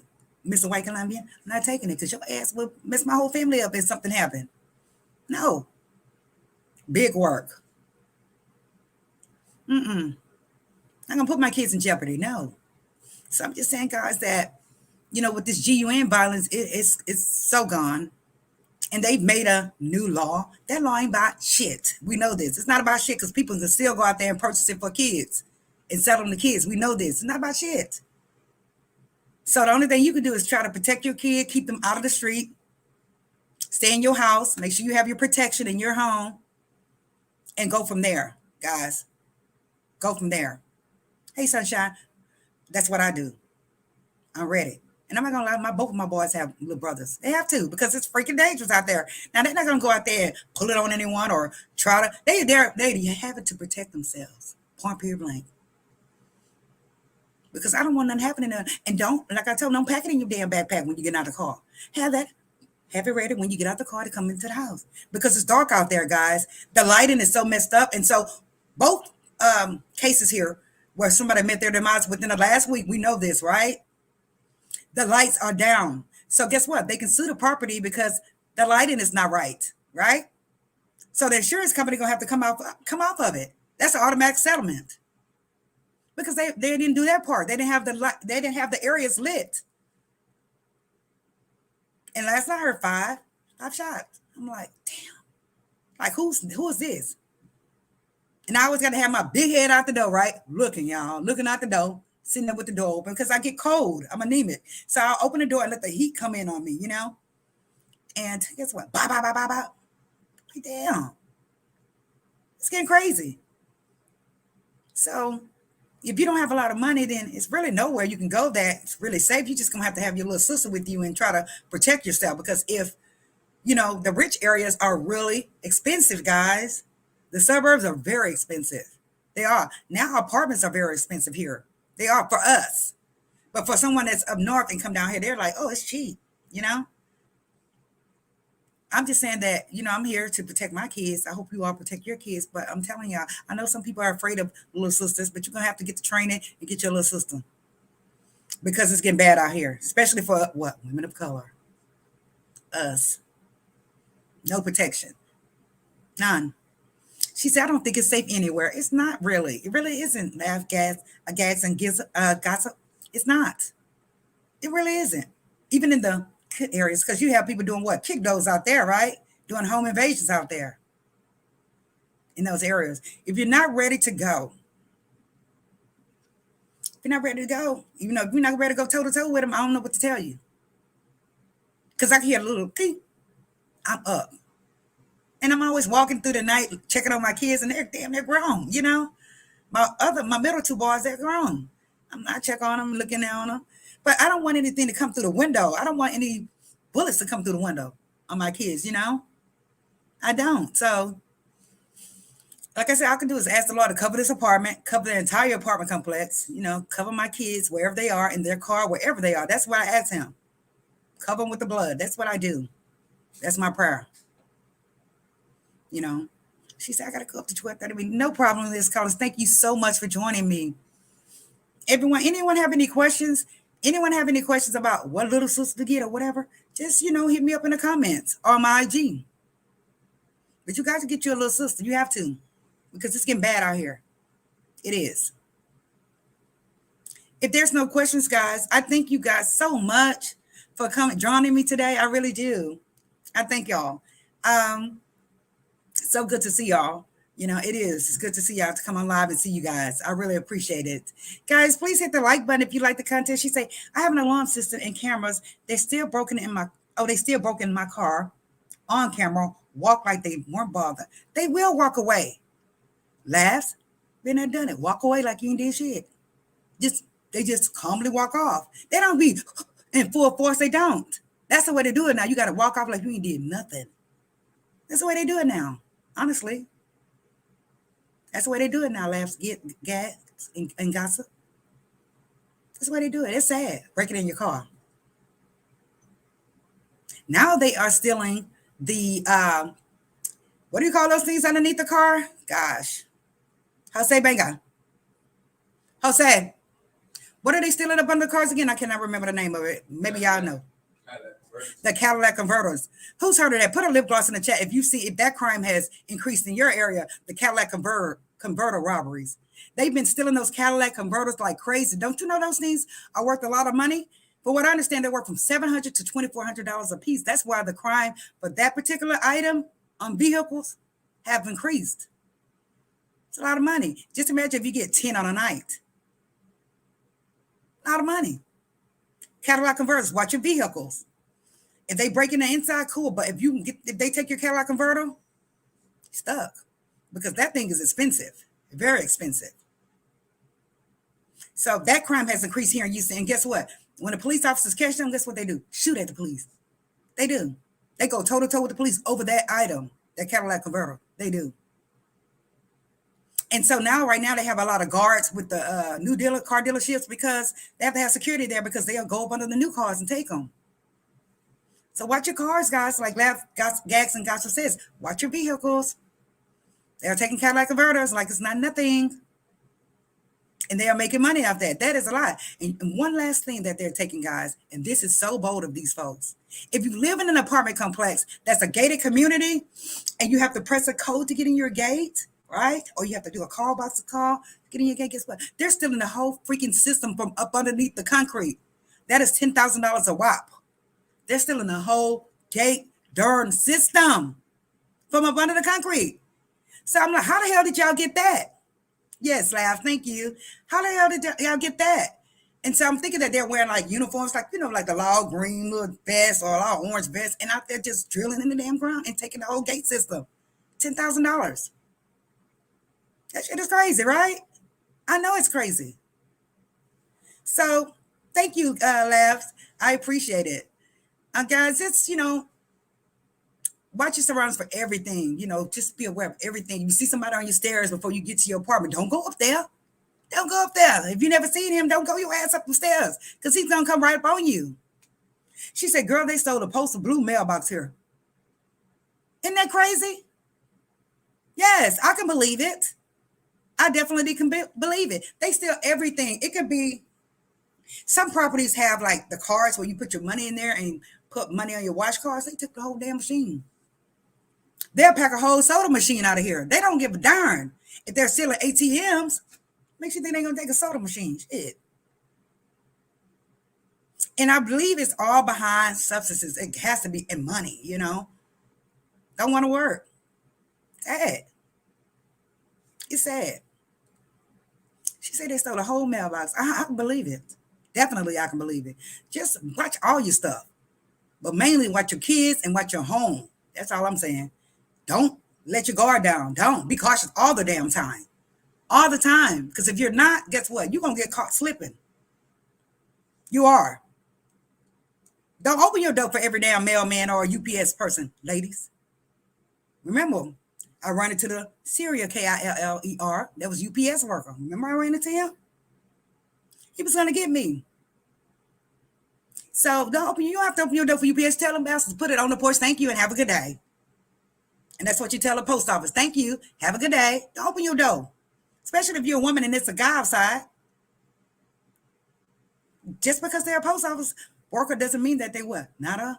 Mr. White Colombian. I'm not taking it because your ass will mess my whole family up if something happened. No. Big work. I'm going to put my kids in jeopardy. No. So I'm just saying, guys, that, you know, with this GUN violence, it's so gone. And they've made a new law. That law ain't about shit. We know this. It's not about shit because people can still go out there and purchase it for kids and sell them to kids. We know this. It's not about shit. So the only thing you can do is try to protect your kid, keep them out of the street, stay in your house, make sure you have your protection in your home, and go from there, guys. Go from there. Hey, Sunshine, that's what I do. I'm ready. And I'm not going to lie, both of my boys have little brothers. They have to because it's freaking dangerous out there. Now, they're not going to go out there and pull it on anyone or try to. They have it to protect themselves. Point, period, blank. Because I don't want nothing happening there. And don't, like I told them, don't pack it in your damn backpack when you get out of the car. Have it ready when you get out the car to come into the house. Because it's dark out there, guys. The lighting is so messed up. And so both cases here where somebody met their demise within the last week, we know this, right? The lights are down. So guess what? They can sue the property because the lighting is not right, right? So the insurance company gonna have to come off of it. That's an automatic settlement. Because they didn't do that part. They didn't have the areas lit. And last night I heard 5 shots. I'm like, damn. Like who is this? And I always got to have my big head out the door, right? Looking out the door, sitting there with the door open because I get cold. I'm anemic. So I'll open the door and let the heat come in on me, you know? And guess what? Bye, bye, bye, bye, bye. Like, damn. It's getting crazy. So if you don't have a lot of money, then it's really nowhere you can go that's really safe. You're just going to have your little sister with you and try to protect yourself. Because if, the rich areas are really expensive, guys. The suburbs are very expensive. They are. Now apartments are very expensive here. They are for us. But for someone that's up north and come down here, they're like, oh, it's cheap, I'm just saying that, I'm here to protect my kids. I hope you all protect your kids. But I'm telling y'all, I know some people are afraid of little sisters, but you're going to have to get the training and get your little sister. Because it's getting bad out here, especially for what? Women of color. Us. No protection. None. She said, I don't think it's safe anywhere. It's not really. It really isn't. Laugh, gags, and gossip. It's not. It really isn't. Even in the good areas, because you have people doing what? Kick those out there, right? Doing home invasions out there in those areas. If you're not ready to go, even though if you're not ready to go toe-to-toe with them, I don't know what to tell you. Because I can hear a little thing. I'm up. And I'm always walking through the night, checking on my kids, and they're grown, My middle two boys, they're grown. I check on them, looking on them. But I don't want anything to come through the window. I don't want any bullets to come through the window on my kids, I don't. So, like I said, all I can do is ask the Lord to cover this apartment, cover the entire apartment complex, cover my kids wherever they are, in their car, wherever they are. That's what I ask him. Cover them with the blood. That's what I do. That's my prayer. She said, I got to go up to 12:30. No problem, Liz Collins. Thank you so much for joining me. Anyone have any questions? Anyone have any questions about what little sister to get or whatever? Just, hit me up in the comments or my IG. But you got to get you a little sister. You have to, because it's getting bad out here. It is. If there's no questions, guys, I thank you guys so much for joining me today. I really do. I thank y'all. So good to see y'all. It is. It's good to see y'all, to come on live and see you guys. I really appreciate it. Guys, please hit the like button if you like the content. She say, I have an alarm system and cameras. They're still broken in my car on camera. Walk like they weren't bothered. They will walk away. Laughs. Been there, done it. Walk away like you ain't did shit. They just calmly walk off. They don't be in full force. They don't. That's the way they do it now. You got to walk off like you ain't did nothing. That's the way they do it now. Honestly. That's the way they do it now. Laughs, gags, and gossip. That's the way they do it. It's sad. Breaking in your car. Now they are stealing the, what do you call those things underneath the car? Gosh. Jose Benga. Jose. What are they stealing up under the cars again? I cannot remember the name of it. Maybe y'all know. The Cadillac converters. Who's heard of that? Put a lip gloss in the chat if that crime has increased in your area. The Cadillac converter robberies. They've been stealing those Cadillac converters like crazy. Don't you know those things are worth a lot of money? For what I understand, they're worth from $700 to $2,400 a piece. That's why the crime for that particular item on vehicles have increased. It's a lot of money. Just imagine if you get 10 on a night. A lot of money. Cadillac converters, watch your vehicles. If they break in the inside, cool. But if they take your Cadillac converter, you're stuck. Because that thing is expensive. Very expensive. So that crime has increased here in Houston. And guess what? When the police officers catch them, guess what they do? Shoot at the police. They do. They go toe-to-toe with the police over that item, that Cadillac converter. They do. And so right now they have a lot of guards with the car dealerships because they have to have security there because they'll go up under the new cars and take them. So watch your cars, guys. Like Gags and Gossip says, watch your vehicles. They're taking Cadillac converters like it's not nothing. And they are making money off that. That is a lot. And one last thing that they're taking, guys, and this is so bold of these folks. If you live in an apartment complex that's a gated community and you have to press a code to get in your gate, right? Or you have to do a call box to call to get in your gate. Guess what? They're stealing the whole freaking system from up underneath the concrete. That is $10,000 a whop. They're stealing the whole gate darn system from up under the concrete. So I'm like, how the hell did y'all get that? Yes, Laugh, thank you. How the hell did y'all get that? And so I'm thinking that they're wearing like uniforms, like, like the law green little vest or law orange vest, and out there just drilling in the damn ground and taking the whole gate system. $10,000. That shit is crazy, right? I know it's crazy. So thank you, Labs. I appreciate it. Guys, it's, watch your surroundings for everything. Just be aware of everything. You see somebody on your stairs before you get to your apartment, don't go up there. Don't go up there. If you never seen him, don't go your ass up the stairs because he's going to come right up on you. She said, girl, they stole a Postal Blue mailbox here. Isn't that crazy? Yes, I can believe it. I definitely can believe it. They steal everything. It could be, some properties have like the cards where you put your money in there and put money on your watch cards. They took the whole damn machine. They'll pack a whole soda machine out of here. They don't give a darn. If they're stealing ATMs, makes you think they're going to take a soda machine. Shit. And I believe it's all behind substances. It has to be in money, Don't want to work. Sad. It's sad. She said they stole a whole mailbox. I can believe it. Definitely, I can believe it. Just watch all your stuff. But mainly watch your kids and watch your home. That's all I'm saying. Don't let your guard down. Don't. Be cautious all the damn time. All the time. Because if you're not, guess what? You're going to get caught slipping. You are. Don't open your door for every damn mailman or UPS person, ladies. Remember, I ran into the Syria, Killer. That was UPS worker. Remember I ran into him? He was going to get me. So you don't have to open your door for UPS. Tell them bastards, put it on the porch. Thank you and have a good day. And that's what you tell the post office. Thank you. Have a good day. Don't open your door. Especially if you're a woman and it's a guy outside. Just because they're a post office worker doesn't mean that they what? Not a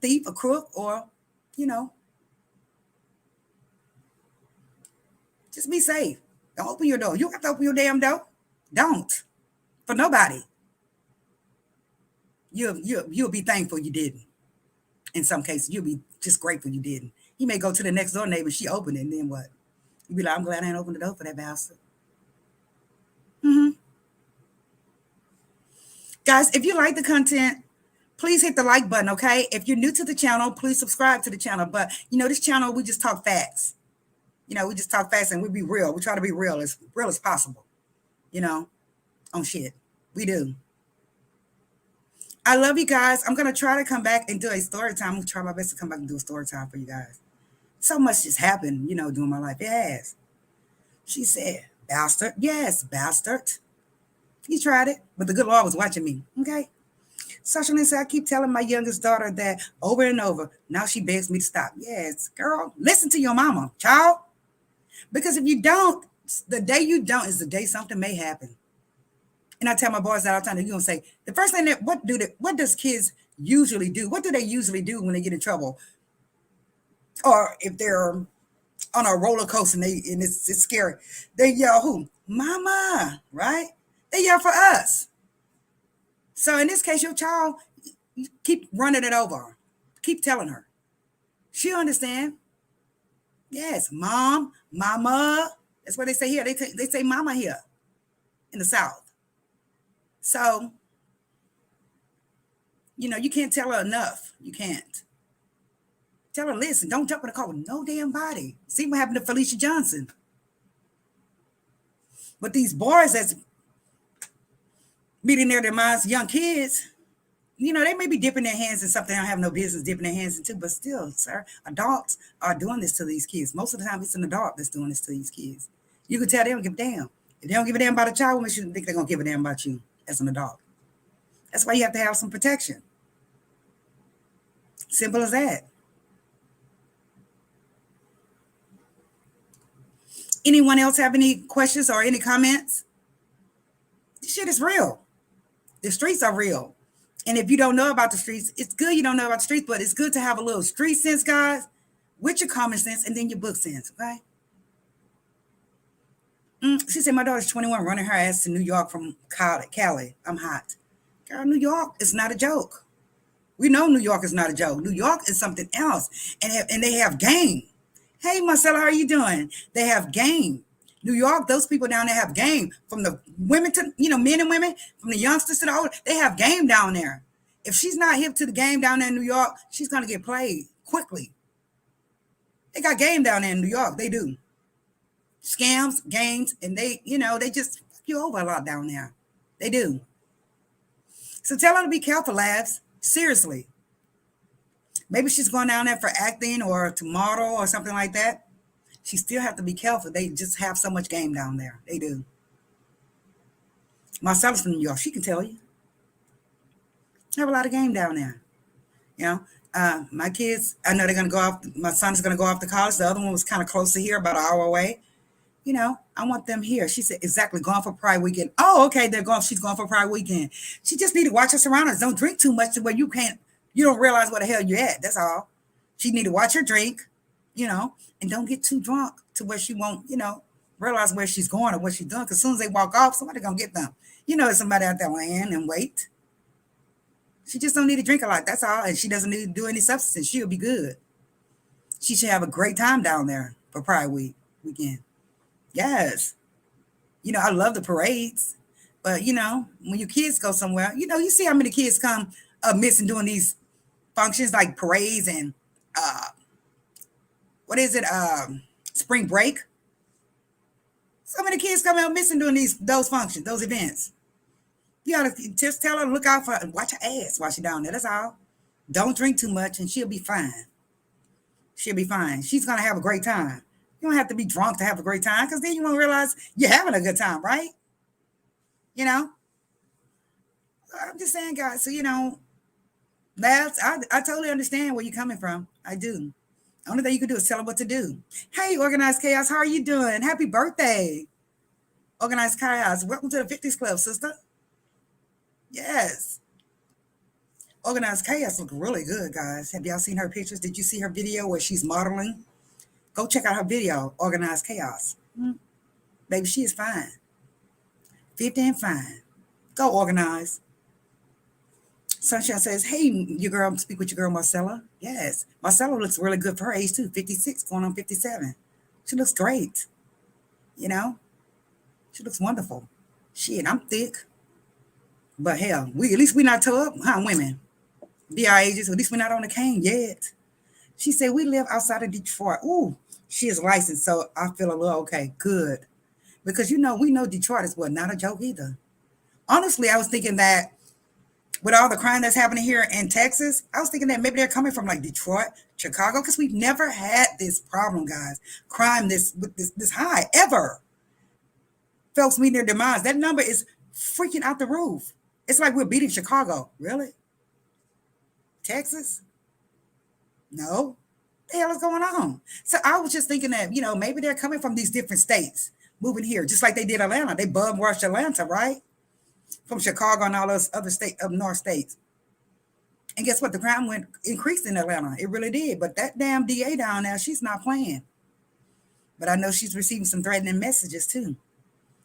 thief, a crook, or, just be safe. Don't open your door. You don't have to open your damn door. Don't. For nobody. You'll be thankful you didn't. In some cases, you'll be just grateful you didn't. You may go to the next door neighbor, she opened it, and then what? You'll be like, I'm glad I didn't open the door for that bastard. Guys, if you like the content, please hit the like button, okay? If you're new to the channel, please subscribe to the channel. But, this channel, we just talk facts. We just talk facts and we be real. We try to be real as possible, on shit. We do. I love you guys. I'm going to try to come back and do a story time. I'm going to try my best to come back and do a story time for you guys. So much just happened, during my life. It has. She said, bastard. Yes, bastard. You tried it, but the good Lord was watching me, okay? Socialist said, I keep telling my youngest daughter that over and over. Now she begs me to stop. Yes, girl, listen to your mama, child. Because if you don't, the day you don't is the day something may happen. And I tell my boys that all the time, they're going to say, the first thing that, what does kids usually do? What do they usually do when they get in trouble? Or if they're on a roller coaster and it's scary, they yell who? Mama, right? They yell for us. So in this case, your child, you keep running it over. Keep telling her. She'll understand. Yes, mom, mama. That's what they say here. They say mama here in the South. So, you can't tell her enough. You can't. Tell her, listen, don't jump in the car with no damn body. See what happened to Felicia Johnson. But these boys that's meeting their demise, young kids, they may be dipping their hands in something they don't have no business dipping their hands into, but still, sir, adults are doing this to these kids. Most of the time, it's an adult that's doing this to these kids. You can tell they don't give a damn. If they don't give a damn about a child, what makes you think they're going to give a damn about you as an adult? That's why you have to have some protection. Simple as that. Anyone else have any questions or any comments? This shit is real. The streets are real. And if you don't know about the streets, it's good you don't know about the streets, but it's good to have a little street sense, guys, with your common sense and then your book sense, okay? She said, my daughter's 21, running her ass to New York from Cali. I'm hot. Girl, New York is not a joke. We know New York is not a joke. New York is something else. And they have game. Hey, Marcella, how are you doing? They have game. New York, those people down there have game, from the women to, men and women, from the youngsters to the old. They have game down there. If she's not hip to the game down there in New York, she's going to get played quickly. They got game down there in New York. They do. Scams, games, and they just fuck you over a lot down there. They do. So tell her to be careful, Labs. Seriously. Maybe she's going down there for acting or to model or something like that. She still have to be careful. They just have so much game down there. They do. Marcella's from New York. She can tell you. They have a lot of game down there. My kids, I know they're going to go off. My son's going to go off to college. The other one was kind of close to here, about an hour away. I want them here. She said, exactly, going for Pride weekend. Oh, okay, she's going for Pride weekend. She just need to watch her surroundings. Don't drink too much to where you don't realize where the hell you're at. That's all. She need to watch her drink, and don't get too drunk to where she won't, realize where she's going or what she's doing. Because as soon as they walk off, somebody's going to get them. There's somebody out there laying and wait. She just don't need to drink a lot. That's all. And she doesn't need to do any substance. She'll be good. She should have a great time down there for Pride weekend. Yes. I love the parades. But, when your kids go somewhere, you see how many kids come missing doing these functions like parades and spring break. So many kids come out missing doing those functions, those events. You gotta just tell her to look out for, watch her ass while she's down there. That's all. Don't drink too much and she'll be fine. She'll be fine. She's gonna have a great time. You don't have to be drunk to have a great time, because then you won't realize you're having a good time, right? I'm just saying, guys. So Labs, I totally understand where you're coming from. I do. The only thing you can do is tell them what to do. Hey, Organized Chaos, how are you doing? Happy birthday, Organized Chaos. Welcome to the 50s Club, sister. Yes. Organized Chaos look really good, guys. Have y'all seen her pictures? Did you see her video where she's modeling? Go check out her video, Organized Chaos. Baby, she is fine. 50 and fine. Go Organize. Sunshine says, hey, your girl, speak with your girl, Marcella. Yes. Marcella looks really good for her age, too. 56, going on 57. She looks great. She looks wonderful. Shit, I'm thick. But hell, at least we're not tore up, huh, women? Be our ages, at least we're not on the cane yet. She said, we live outside of Detroit. Ooh, she is licensed, so I feel a little okay. Good. Because, we know Detroit is not a joke either. Honestly, I was thinking that with all the crime that's happening here in Texas, I was thinking that maybe they're coming from like Detroit, Chicago, because we've never had this problem, guys. Crime this high, ever. Folks meeting their demise. That number is freaking out the roof. It's like we're beating Chicago. Really? Texas? No. What the hell is going on? So I was just thinking that, maybe they're coming from these different states, moving here, just like they did Atlanta. They bum rushed Atlanta, right? From Chicago and all those other north states. And guess what? The crime increased in Atlanta. It really did. But that damn DA down there, she's not playing. But I know she's receiving some threatening messages too.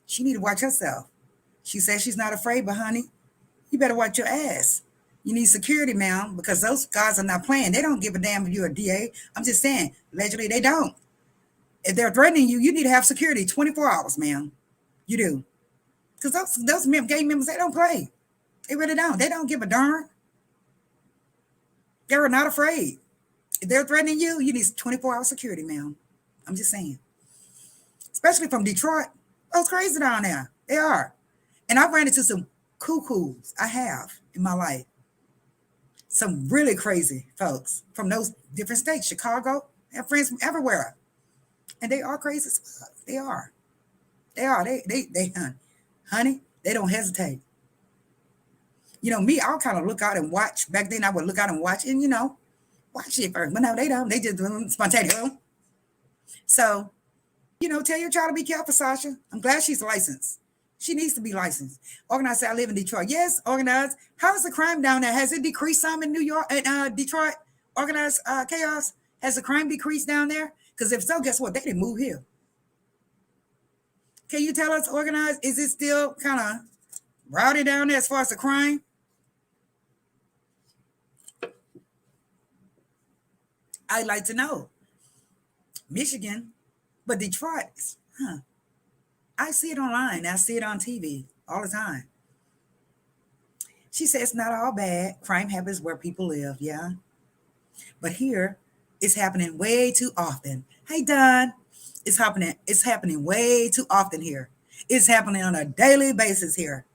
She need to watch herself. She says she's not afraid, but honey, you better watch your ass. You need security, ma'am, because those guys are not playing. They don't give a damn if you're a DA. I'm just saying, allegedly they don't. If they're threatening you, you need to have security 24 hours, ma'am. You do. Because those gang members, they don't play. They really don't. They don't give a darn. They're not afraid. If they're threatening you, you need 24-hour security, ma'am. I'm just saying. Especially from Detroit. Those crazy down there. They are. And I've ran into some cuckoos. I have in my life. Some really crazy folks from those different states. Chicago. I have friends from everywhere. And they are crazy as fuck. They are. They are. They honey, they don't hesitate. Me, I'll kind of look out and watch. Back then, I would look out and watch and, watch it first. But no, they don't. They just do it spontaneous. So, tell your child to be careful, Sasha. I'm glad she's licensed. She needs to be licensed. Organized, I live in Detroit. Yes, Organized. How is the crime down there? Has it decreased some in New York and Detroit? Organized Chaos. Has the crime decreased down there? Because if so, guess what? They didn't move here. Can you tell us, Organized, is it still kind of rowdy down there as far as the crime? I'd like to know. Michigan, but Detroit, I see it online. I see it on TV all the time. She says it's not all bad. Crime happens where people live, yeah. But here, it's happening way too often. Hey, Don, It's happening way too often here. It's happening on a daily basis here.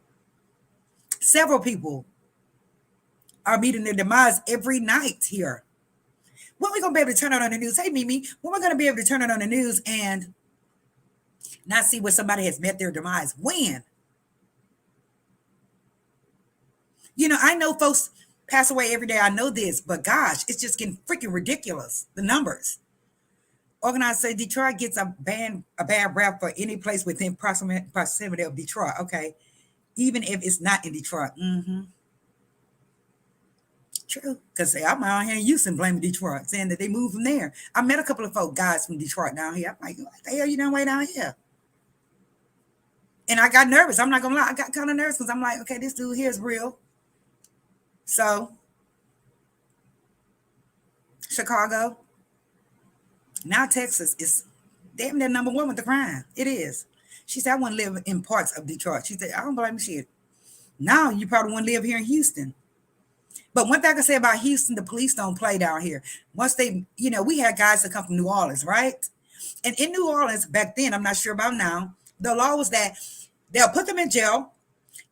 Several people are meeting their demise every night here. When are we gonna be able to turn it on the news? Hey, Mimi, when are we gonna be able to turn it on the news and not see where somebody has met their demise? When? You know, I know folks pass away every day. I know this, but gosh, it's just getting freaking ridiculous. The numbers. Organized say Detroit gets a bad rap for any place within proximity of Detroit. Okay, even if it's not in Detroit. True, because I'm out here in Houston blaming Detroit, saying that they moved from there. I met a couple of guys from Detroit down here. I'm like, what the hell you doing way down here? And I got nervous. I'm not gonna lie, I got kind of nervous because I'm like, okay, this dude here is real. So, Chicago, now Texas is damn near number one with the crime. It is. She said, I want to live in parts of Detroit. She said, I don't blame shit. Now you probably want to live here in Houston. But one thing I can say about Houston, the police don't play down here. Once they, we had guys that come from New Orleans, right? And in New Orleans back then, I'm not sure about now, the law was that they'll put them in jail.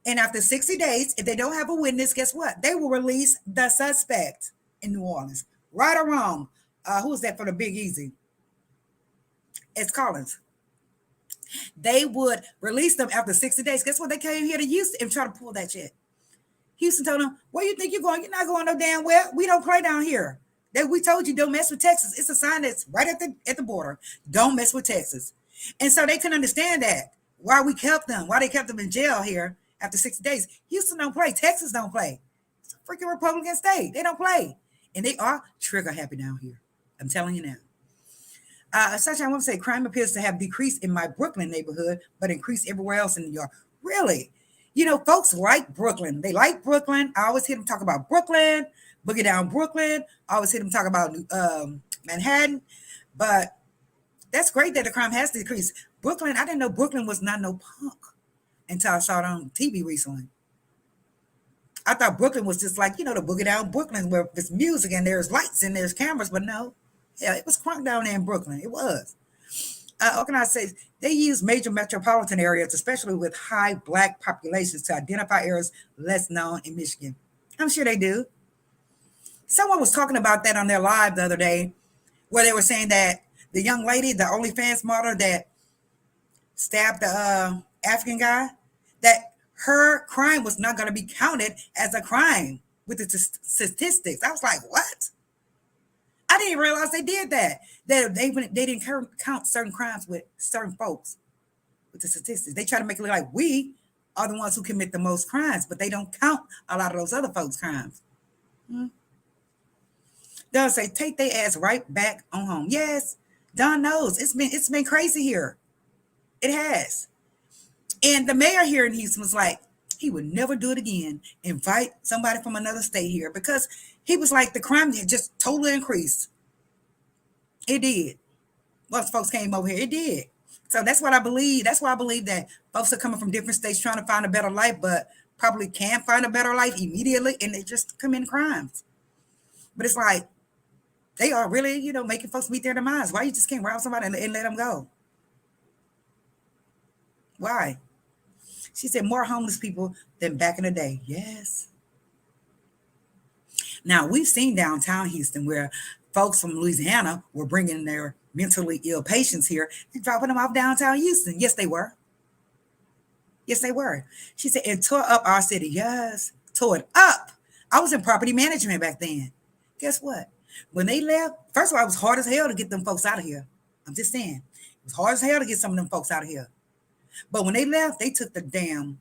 And after 60 days, if they don't have a witness, guess what? They will release the suspect in New Orleans. Right or wrong? Who was that for the Big Easy? It's Collins. They would release them after 60 days. Guess what? They came here to Houston and try to pull that shit. Houston told them, where you think you're going? You're not going no damn well. We don't play down here. We told you don't mess with Texas. It's a sign that's right at the border. Don't mess with Texas. And so they couldn't understand that. Why they kept them in jail here after 60 days. Houston don't play. Texas don't play. It's a freaking Republican state. They don't play. And they are trigger happy down here. I'm telling you now. Sunshine, I want to say crime appears to have decreased in my Brooklyn neighborhood, but increased everywhere else in New York. Really? Folks like Brooklyn. They like Brooklyn. I always hear them talk about Brooklyn, Boogie Down Brooklyn. I always hear them talk about Manhattan. But that's great that the crime has decreased. Brooklyn, I didn't know Brooklyn was not no punk until I saw it on TV recently. I thought Brooklyn was just like, the Boogie Down Brooklyn where there's music and there's lights and there's cameras, but no. Yeah, it was crunk down there in Brooklyn. It was. What can I say? They use major metropolitan areas, especially with high Black populations, to identify areas less known in Michigan. I'm sure they do. Someone was talking about that on their live the other day, where they were saying that the young lady, the OnlyFans model that stabbed the African guy, that her crime was not going to be counted as a crime with the statistics. I was like, what? I didn't realize they did that. That they didn't count certain crimes with certain folks with the statistics. They try to make it look like we are the ones who commit the most crimes, but they don't count a lot of those other folks' crimes. They'll say, take their ass right back on home. Yes, Don knows. It's been crazy here. It has. And the mayor here in Houston was like, he would never do it again. Invite somebody from another state here, because he was like, the crime just totally increased. It did. Once folks came over here, it did. So that's what I believe. That's why I believe that folks are coming from different states trying to find a better life, but probably can't find a better life immediately, and they just commit crimes. But it's like, they are really, making folks meet their demise. Why you just can't rob somebody and let them go? Why? She said more homeless people than back in the day. Yes. Now, we've seen downtown Houston where folks from Louisiana were bringing their mentally ill patients here and dropping them off downtown Houston. Yes, they were. Yes, they were. She said, and tore up our city. Yes, tore it up. I was in property management back then. Guess what? When they left, first of all, it was hard as hell to get them folks out of here. I'm just saying. It was hard as hell to get some of them folks out of here. But when they left, they took the damn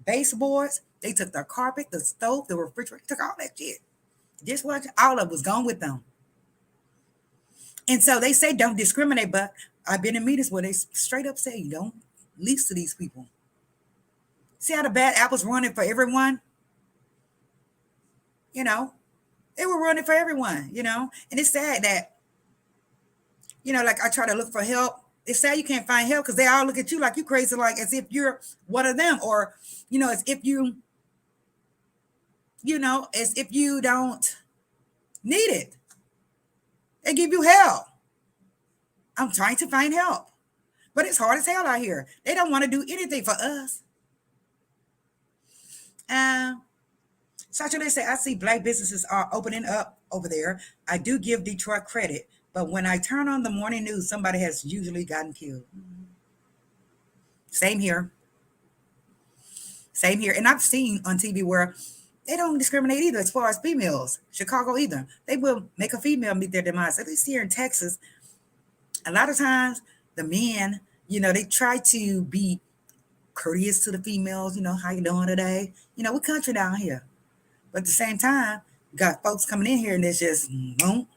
baseboards, they took the carpet, the stove, the refrigerator, took all that shit. Just what all of it was gone with them. And so they say don't discriminate, but I've been in meetings where they straight up say you don't lease to these people. See how the bad apples running for everyone? They were running for everyone, and it's sad that, like I try to look for help It's sad you can't find help because they all look at you like you crazy, like as if you're one of them, or as if as if you don't need it. They give you hell. I'm trying to find help, but it's hard as hell out here. They don't want to do anything for us. Sacha, they say, I see black businesses are opening up over there. I do give Detroit credit, but when I turn on the morning news, somebody has usually gotten killed. Same here. Same here. And I've seen on TV where they don't discriminate either as far as females. Chicago either. They will make a female meet their demise. At least here in Texas, a lot of times the men, they try to be courteous to the females. How you doing today? We're country down here. But at the same time, got folks coming in here and it's just, boom.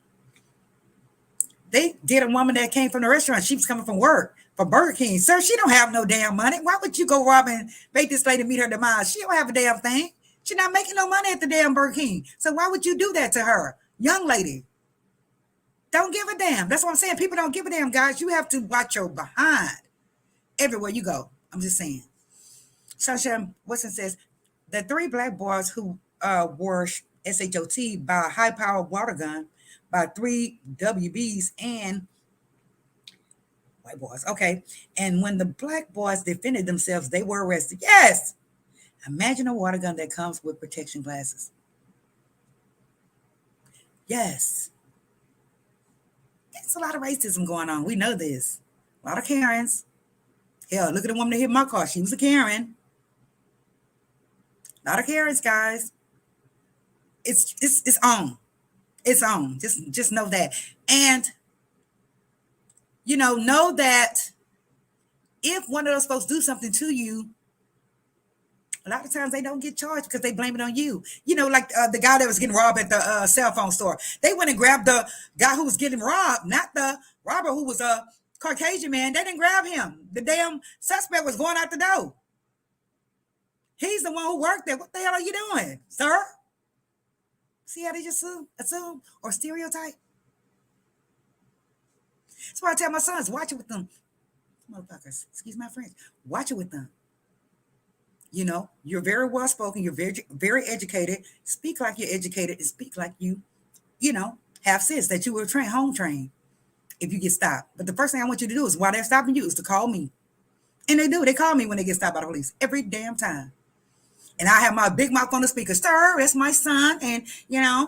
They did a woman that came from the restaurant. She was coming from work for Burger King. Sir, she don't have no damn money. Why would you go rob and make this lady meet her demise? She don't have a damn thing. She's not making no money at the damn Burger King. So why would you do that to her? Young lady. Don't give a damn. That's what I'm saying. People don't give a damn, guys. You have to watch your behind everywhere you go. I'm just saying. Sasha Wilson says, the 3 black boys who were SHOT by a high-powered water gun by 3 WBs and white boys. Okay. And when the black boys defended themselves, they were arrested. Yes. Imagine a water gun that comes with protection glasses. Yes. There's a lot of racism going on. We know this. A lot of Karens. Hell, look at the woman that hit my car. She was a Karen. A lot of Karens, guys. It's on. It's on. Just know that. And know that if one of those folks do something to you, a lot of times they don't get charged because they blame it on you. Like the guy that was getting robbed at the cell phone store. They went and grabbed the guy who was getting robbed, not the robber who was a Caucasian man. They didn't grab him. The damn suspect was going out the door. He's the one who worked there. What the hell are you doing, sir? See how they just assume or stereotype? That's why I tell my sons, watch it with them. Motherfuckers, excuse my French. Watch it with them. You're very well spoken. You're very, very educated. Speak like you're educated and speak like you have sense that you were home trained if you get stopped. But the first thing I want you to do is while they're stopping you is to call me. And they do. They call me when they get stopped by the police every damn time. And I have my big mouth on the speaker. Sir, it's my son. And, yeah.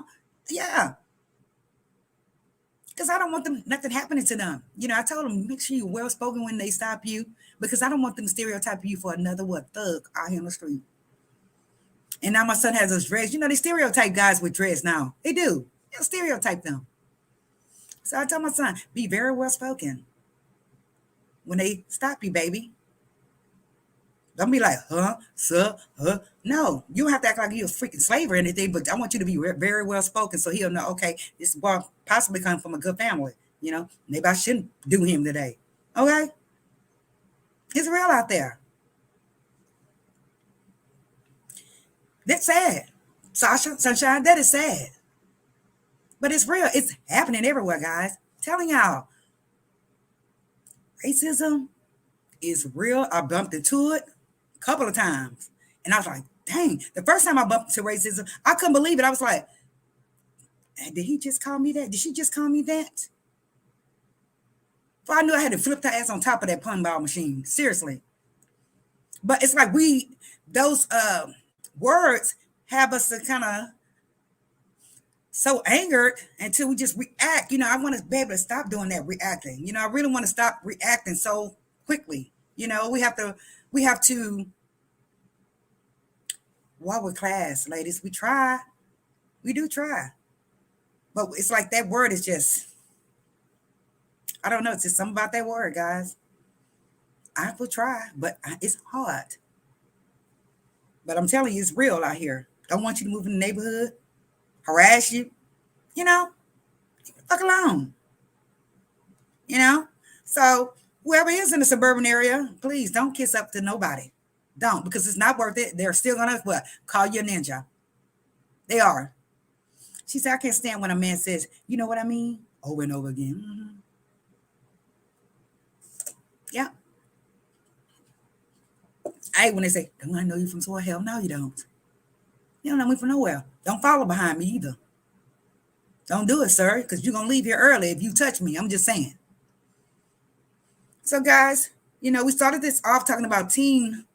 Because I don't want nothing happening to them. I told them, make sure you're well spoken when they stop you. Because I don't want them to stereotype you for another thug out here on the street. And now my son has those dreads. They stereotype guys with dreads now. They do. They'll stereotype them. So I tell my son, be very well spoken when they stop you, baby. Don't be like, huh, sir, huh. No, you don't have to act like you're a freaking slave or anything, but I want you to be very well spoken so he'll know, okay, this boy possibly come from a good family. Maybe I shouldn't do him today. Okay? It's real out there. That's sad. Sasha, Sunshine, that is sad. But it's real. It's happening everywhere, guys. I'm telling y'all. Racism is real. I bumped into it a couple of times. And I was like, dang. The first time I bumped into racism, I couldn't believe it. I was like, did he just call me that? Did she just call me that? Well, I knew I had to flip her ass on top of that punball machine. Seriously. But it's like those words have us to kind of so angered until we just react. I want to be able to stop doing that reacting. I really want to stop reacting so quickly. We have to walk with class, ladies. We try. We do try. But it's like that word is just, I don't know. It's just something about that word, guys. I will try, but it's hard. But I'm telling you, it's real out here. Don't want you to move in the neighborhood, harass you. Leave the fuck alone. So whoever is in the suburban area, please don't kiss up to nobody. Don't, because it's not worth it. They're still gonna call you a ninja. They are. She said, I can't stand when a man says, you know what I mean? Over and over again. Hey, when they say, don't I know you from somewhere? Hell no, you don't. You don't know me from nowhere. Don't follow behind me either. Don't do it, sir, because you're going to leave here early if you touch me. I'm just saying. So, guys, we started this off talking about teen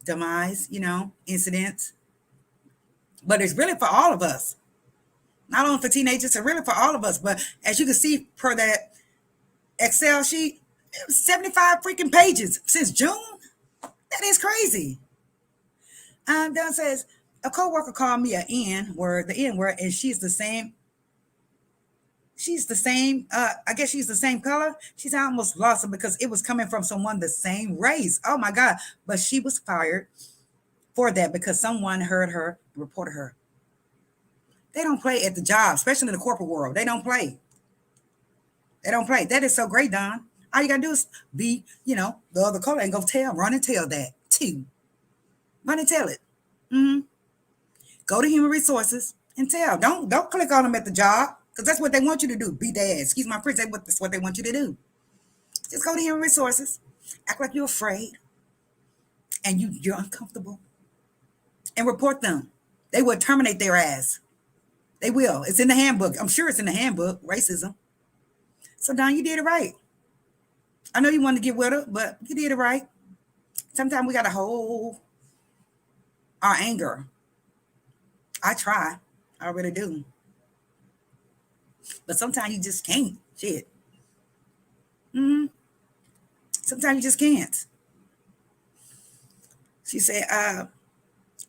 demise, incidents, but it's really for all of us. Not only for teenagers, it's really for all of us. But as you can see per that Excel sheet, it was 75 freaking pages since June. That is crazy. Don says, a coworker called me the N word, and she's the same. I guess she's the same color. She's almost lost it because it was coming from someone the same race. Oh my God. But she was fired for that because someone heard her, reported her. They don't play at the job, especially in the corporate world. They don't play. They don't play. That is so great, Don. All you got to do is be, the other color and go run and tell that too. Run and tell it. Go to human resources and tell. Don't click on them at the job because that's what they want you to do. Beat their ass. Excuse my French. That's what they want you to do. Just go to human resources. Act like you're afraid and you're uncomfortable and report them. They will terminate their ass. They will. It's in the handbook. I'm sure it's in the handbook, racism. So, Don, you did it right. I know you wanted to get with her, but you did it right. Sometimes we got to hold our anger. I try. I really do. But sometimes you just can't. Shit. Sometimes you just can't. She said,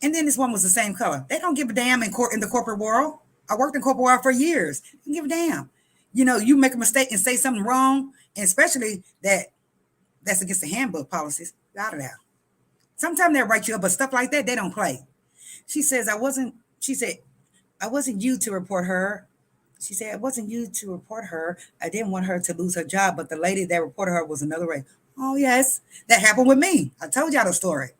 and then this one was the same color. They don't give a damn in the corporate world. I worked in corporate world for years. They don't give a damn. You make a mistake and say something wrong, and especially that's against the handbook policies. Out of there. Sometimes they'll write you up, but stuff like that, they don't play. She said, I wasn't you to report her. She said, it wasn't you to report her. I didn't want her to lose her job, but the lady that reported her was another race. Oh, yes. That happened with me. I told y'all the story.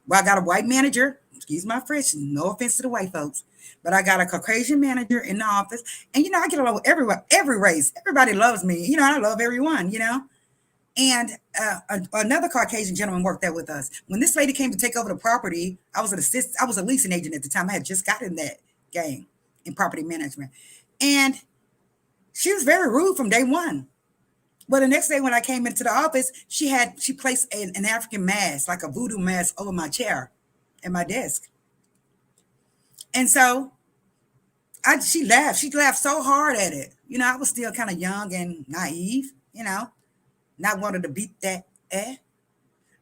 Well, I got a white manager. Excuse my French. No offense to the white folks. But I got a Caucasian manager in the office. And, I get along with every race. Everybody loves me. I love everyone, And another Caucasian gentleman worked there with us. When this lady came to take over the property, I was a leasing agent at the time. I had just got in that game in property management. And she was very rude from day one. But the next day when I came into the office, she placed an African mask, like a voodoo mask, over my chair and my desk. And so she laughed. She laughed so hard at it. I was still kind of young and naive, not wanting to beat that.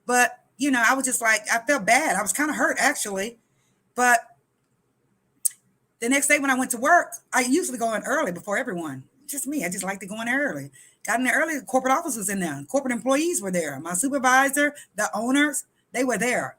But, I was just like, I felt bad. I was kind of hurt, actually. But the next day when I went to work, I usually go in early before everyone. Just me. I just like to go in there early. Got in there early. The corporate office was in there. Corporate employees were there. My supervisor, the owners, they were there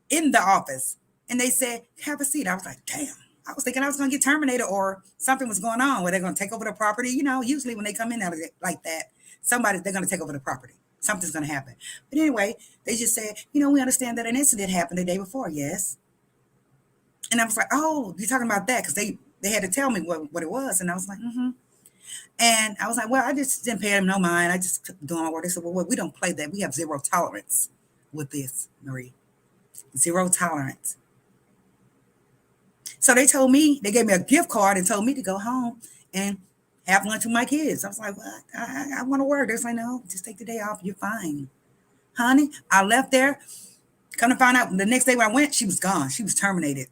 in the office. And they said, have a seat. I was like, damn. I was thinking I was going to get terminated or something was going on where they're going to take over the property. Usually when they come in like that, they're going to take over the property. Something's going to happen. But anyway, they just said, we understand that an incident happened the day before. Yes. And I was like, oh, you're talking about that? Because they had to tell me what it was. And I was like, And I was like, well, I just didn't pay them no mind. I just kept doing my work. They said, well, we don't play that. We have zero tolerance with this, Marie. Zero tolerance. So they gave me a gift card and told me to go home and have lunch with my kids. I was like, well, I want to work. They're like, no, just take the day off. You're fine. Honey, I left there. Come to find out, the next day when I went, she was gone. She was terminated.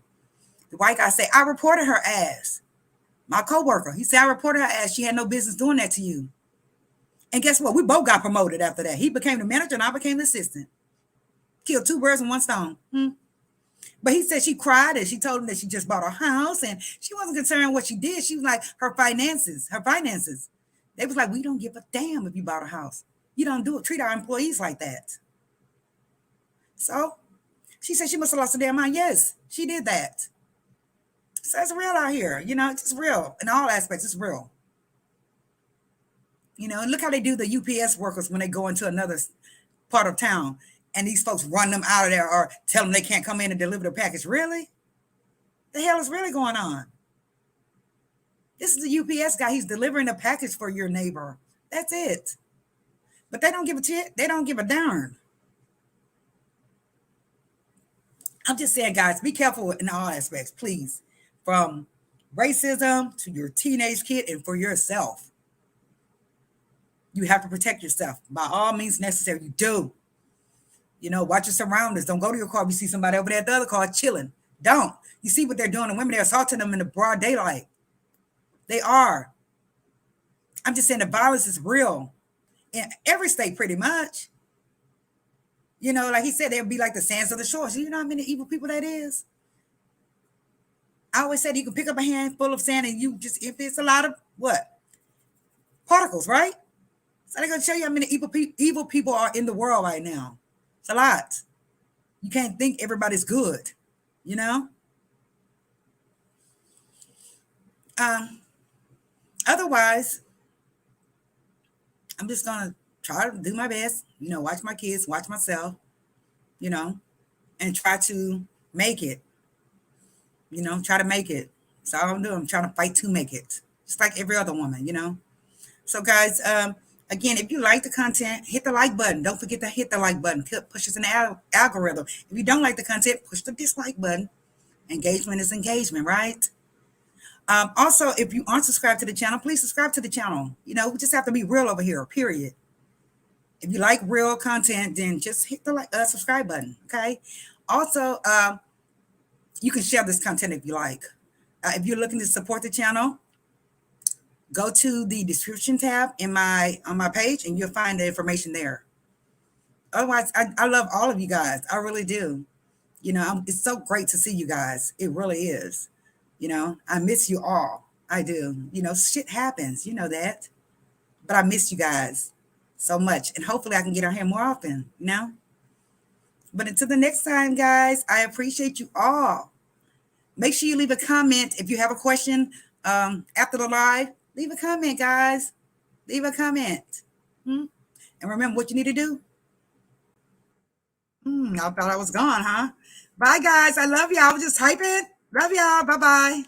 The white guy said, I reported her ass. My coworker, he said, I reported her ass. She had no business doing that to you. And guess what? We both got promoted after that. He became the manager and I became the assistant. Killed two birds with one stone. But he said she cried and she told him that she just bought a house and she wasn't concerned what she did. She was like, her finances. They was like, we don't give a damn if you bought a house. You don't treat our employees like that. So she said she must have lost her damn mind. Yes, she did that. So it's real out here. It's just real in all aspects. It's real. And look how they do the UPS workers when they go into another part of town. And these folks run them out of there or tell them they can't come in and deliver the package. Really? The hell is really going on? This is a UPS guy. He's delivering a package for your neighbor. That's it. But they don't give a shit. They don't give a darn. I'm just saying, guys, be careful in all aspects, please. From racism to your teenage kid and for yourself. You have to protect yourself by all means necessary. You do. You know, watch your surroundings. Don't go to your car if you see somebody over there at the other car chilling. Don't. You see what they're doing to women. They're assaulting them in the broad daylight. They are. I'm just saying the violence is real in every state pretty much. You know, like he said, they'll be like the sands of the shores. You know how many evil people that is? I always said you can pick up a handful of sand and you just, if it's a lot of what? Particles, right? So they're going to show you how many evil people are in the world right now. It's a lot. You can't think everybody's good, you know? Otherwise, I'm just going to try to do my best, you know, watch my kids, watch myself, you know, and try to make it, you know, try to make it. That's all I'm doing. I'm trying to fight to make it, just like every other woman, you know. So, guys, again, if you like the content, hit the like button. Don't forget to hit the like button. Push us in the algorithm. If you don't like the content, push the dislike button. Engagement is engagement, right? Also, if you aren't subscribed to the channel, please subscribe to the channel. You know, we just have to be real over here, period. If you like real content, then just hit the subscribe button, okay? Also, you can share this content if you like. If you're looking to support the channel, go to the description tab on my page, and you'll find the information there. Otherwise, I love all of you guys. I really do. You know, it's so great to see you guys. It really is. You know, I miss you all. I do. You know, shit happens. You know that. But I miss you guys so much. And hopefully I can get on here more often, you know? But until the next time, guys, I appreciate you all. Make sure you leave a comment if you have a question after the live. Leave a comment, guys. Leave a comment. And remember what you need to do. I thought I was gone, huh? Bye, guys. I love y'all. I was just typing. Love y'all. Bye-bye.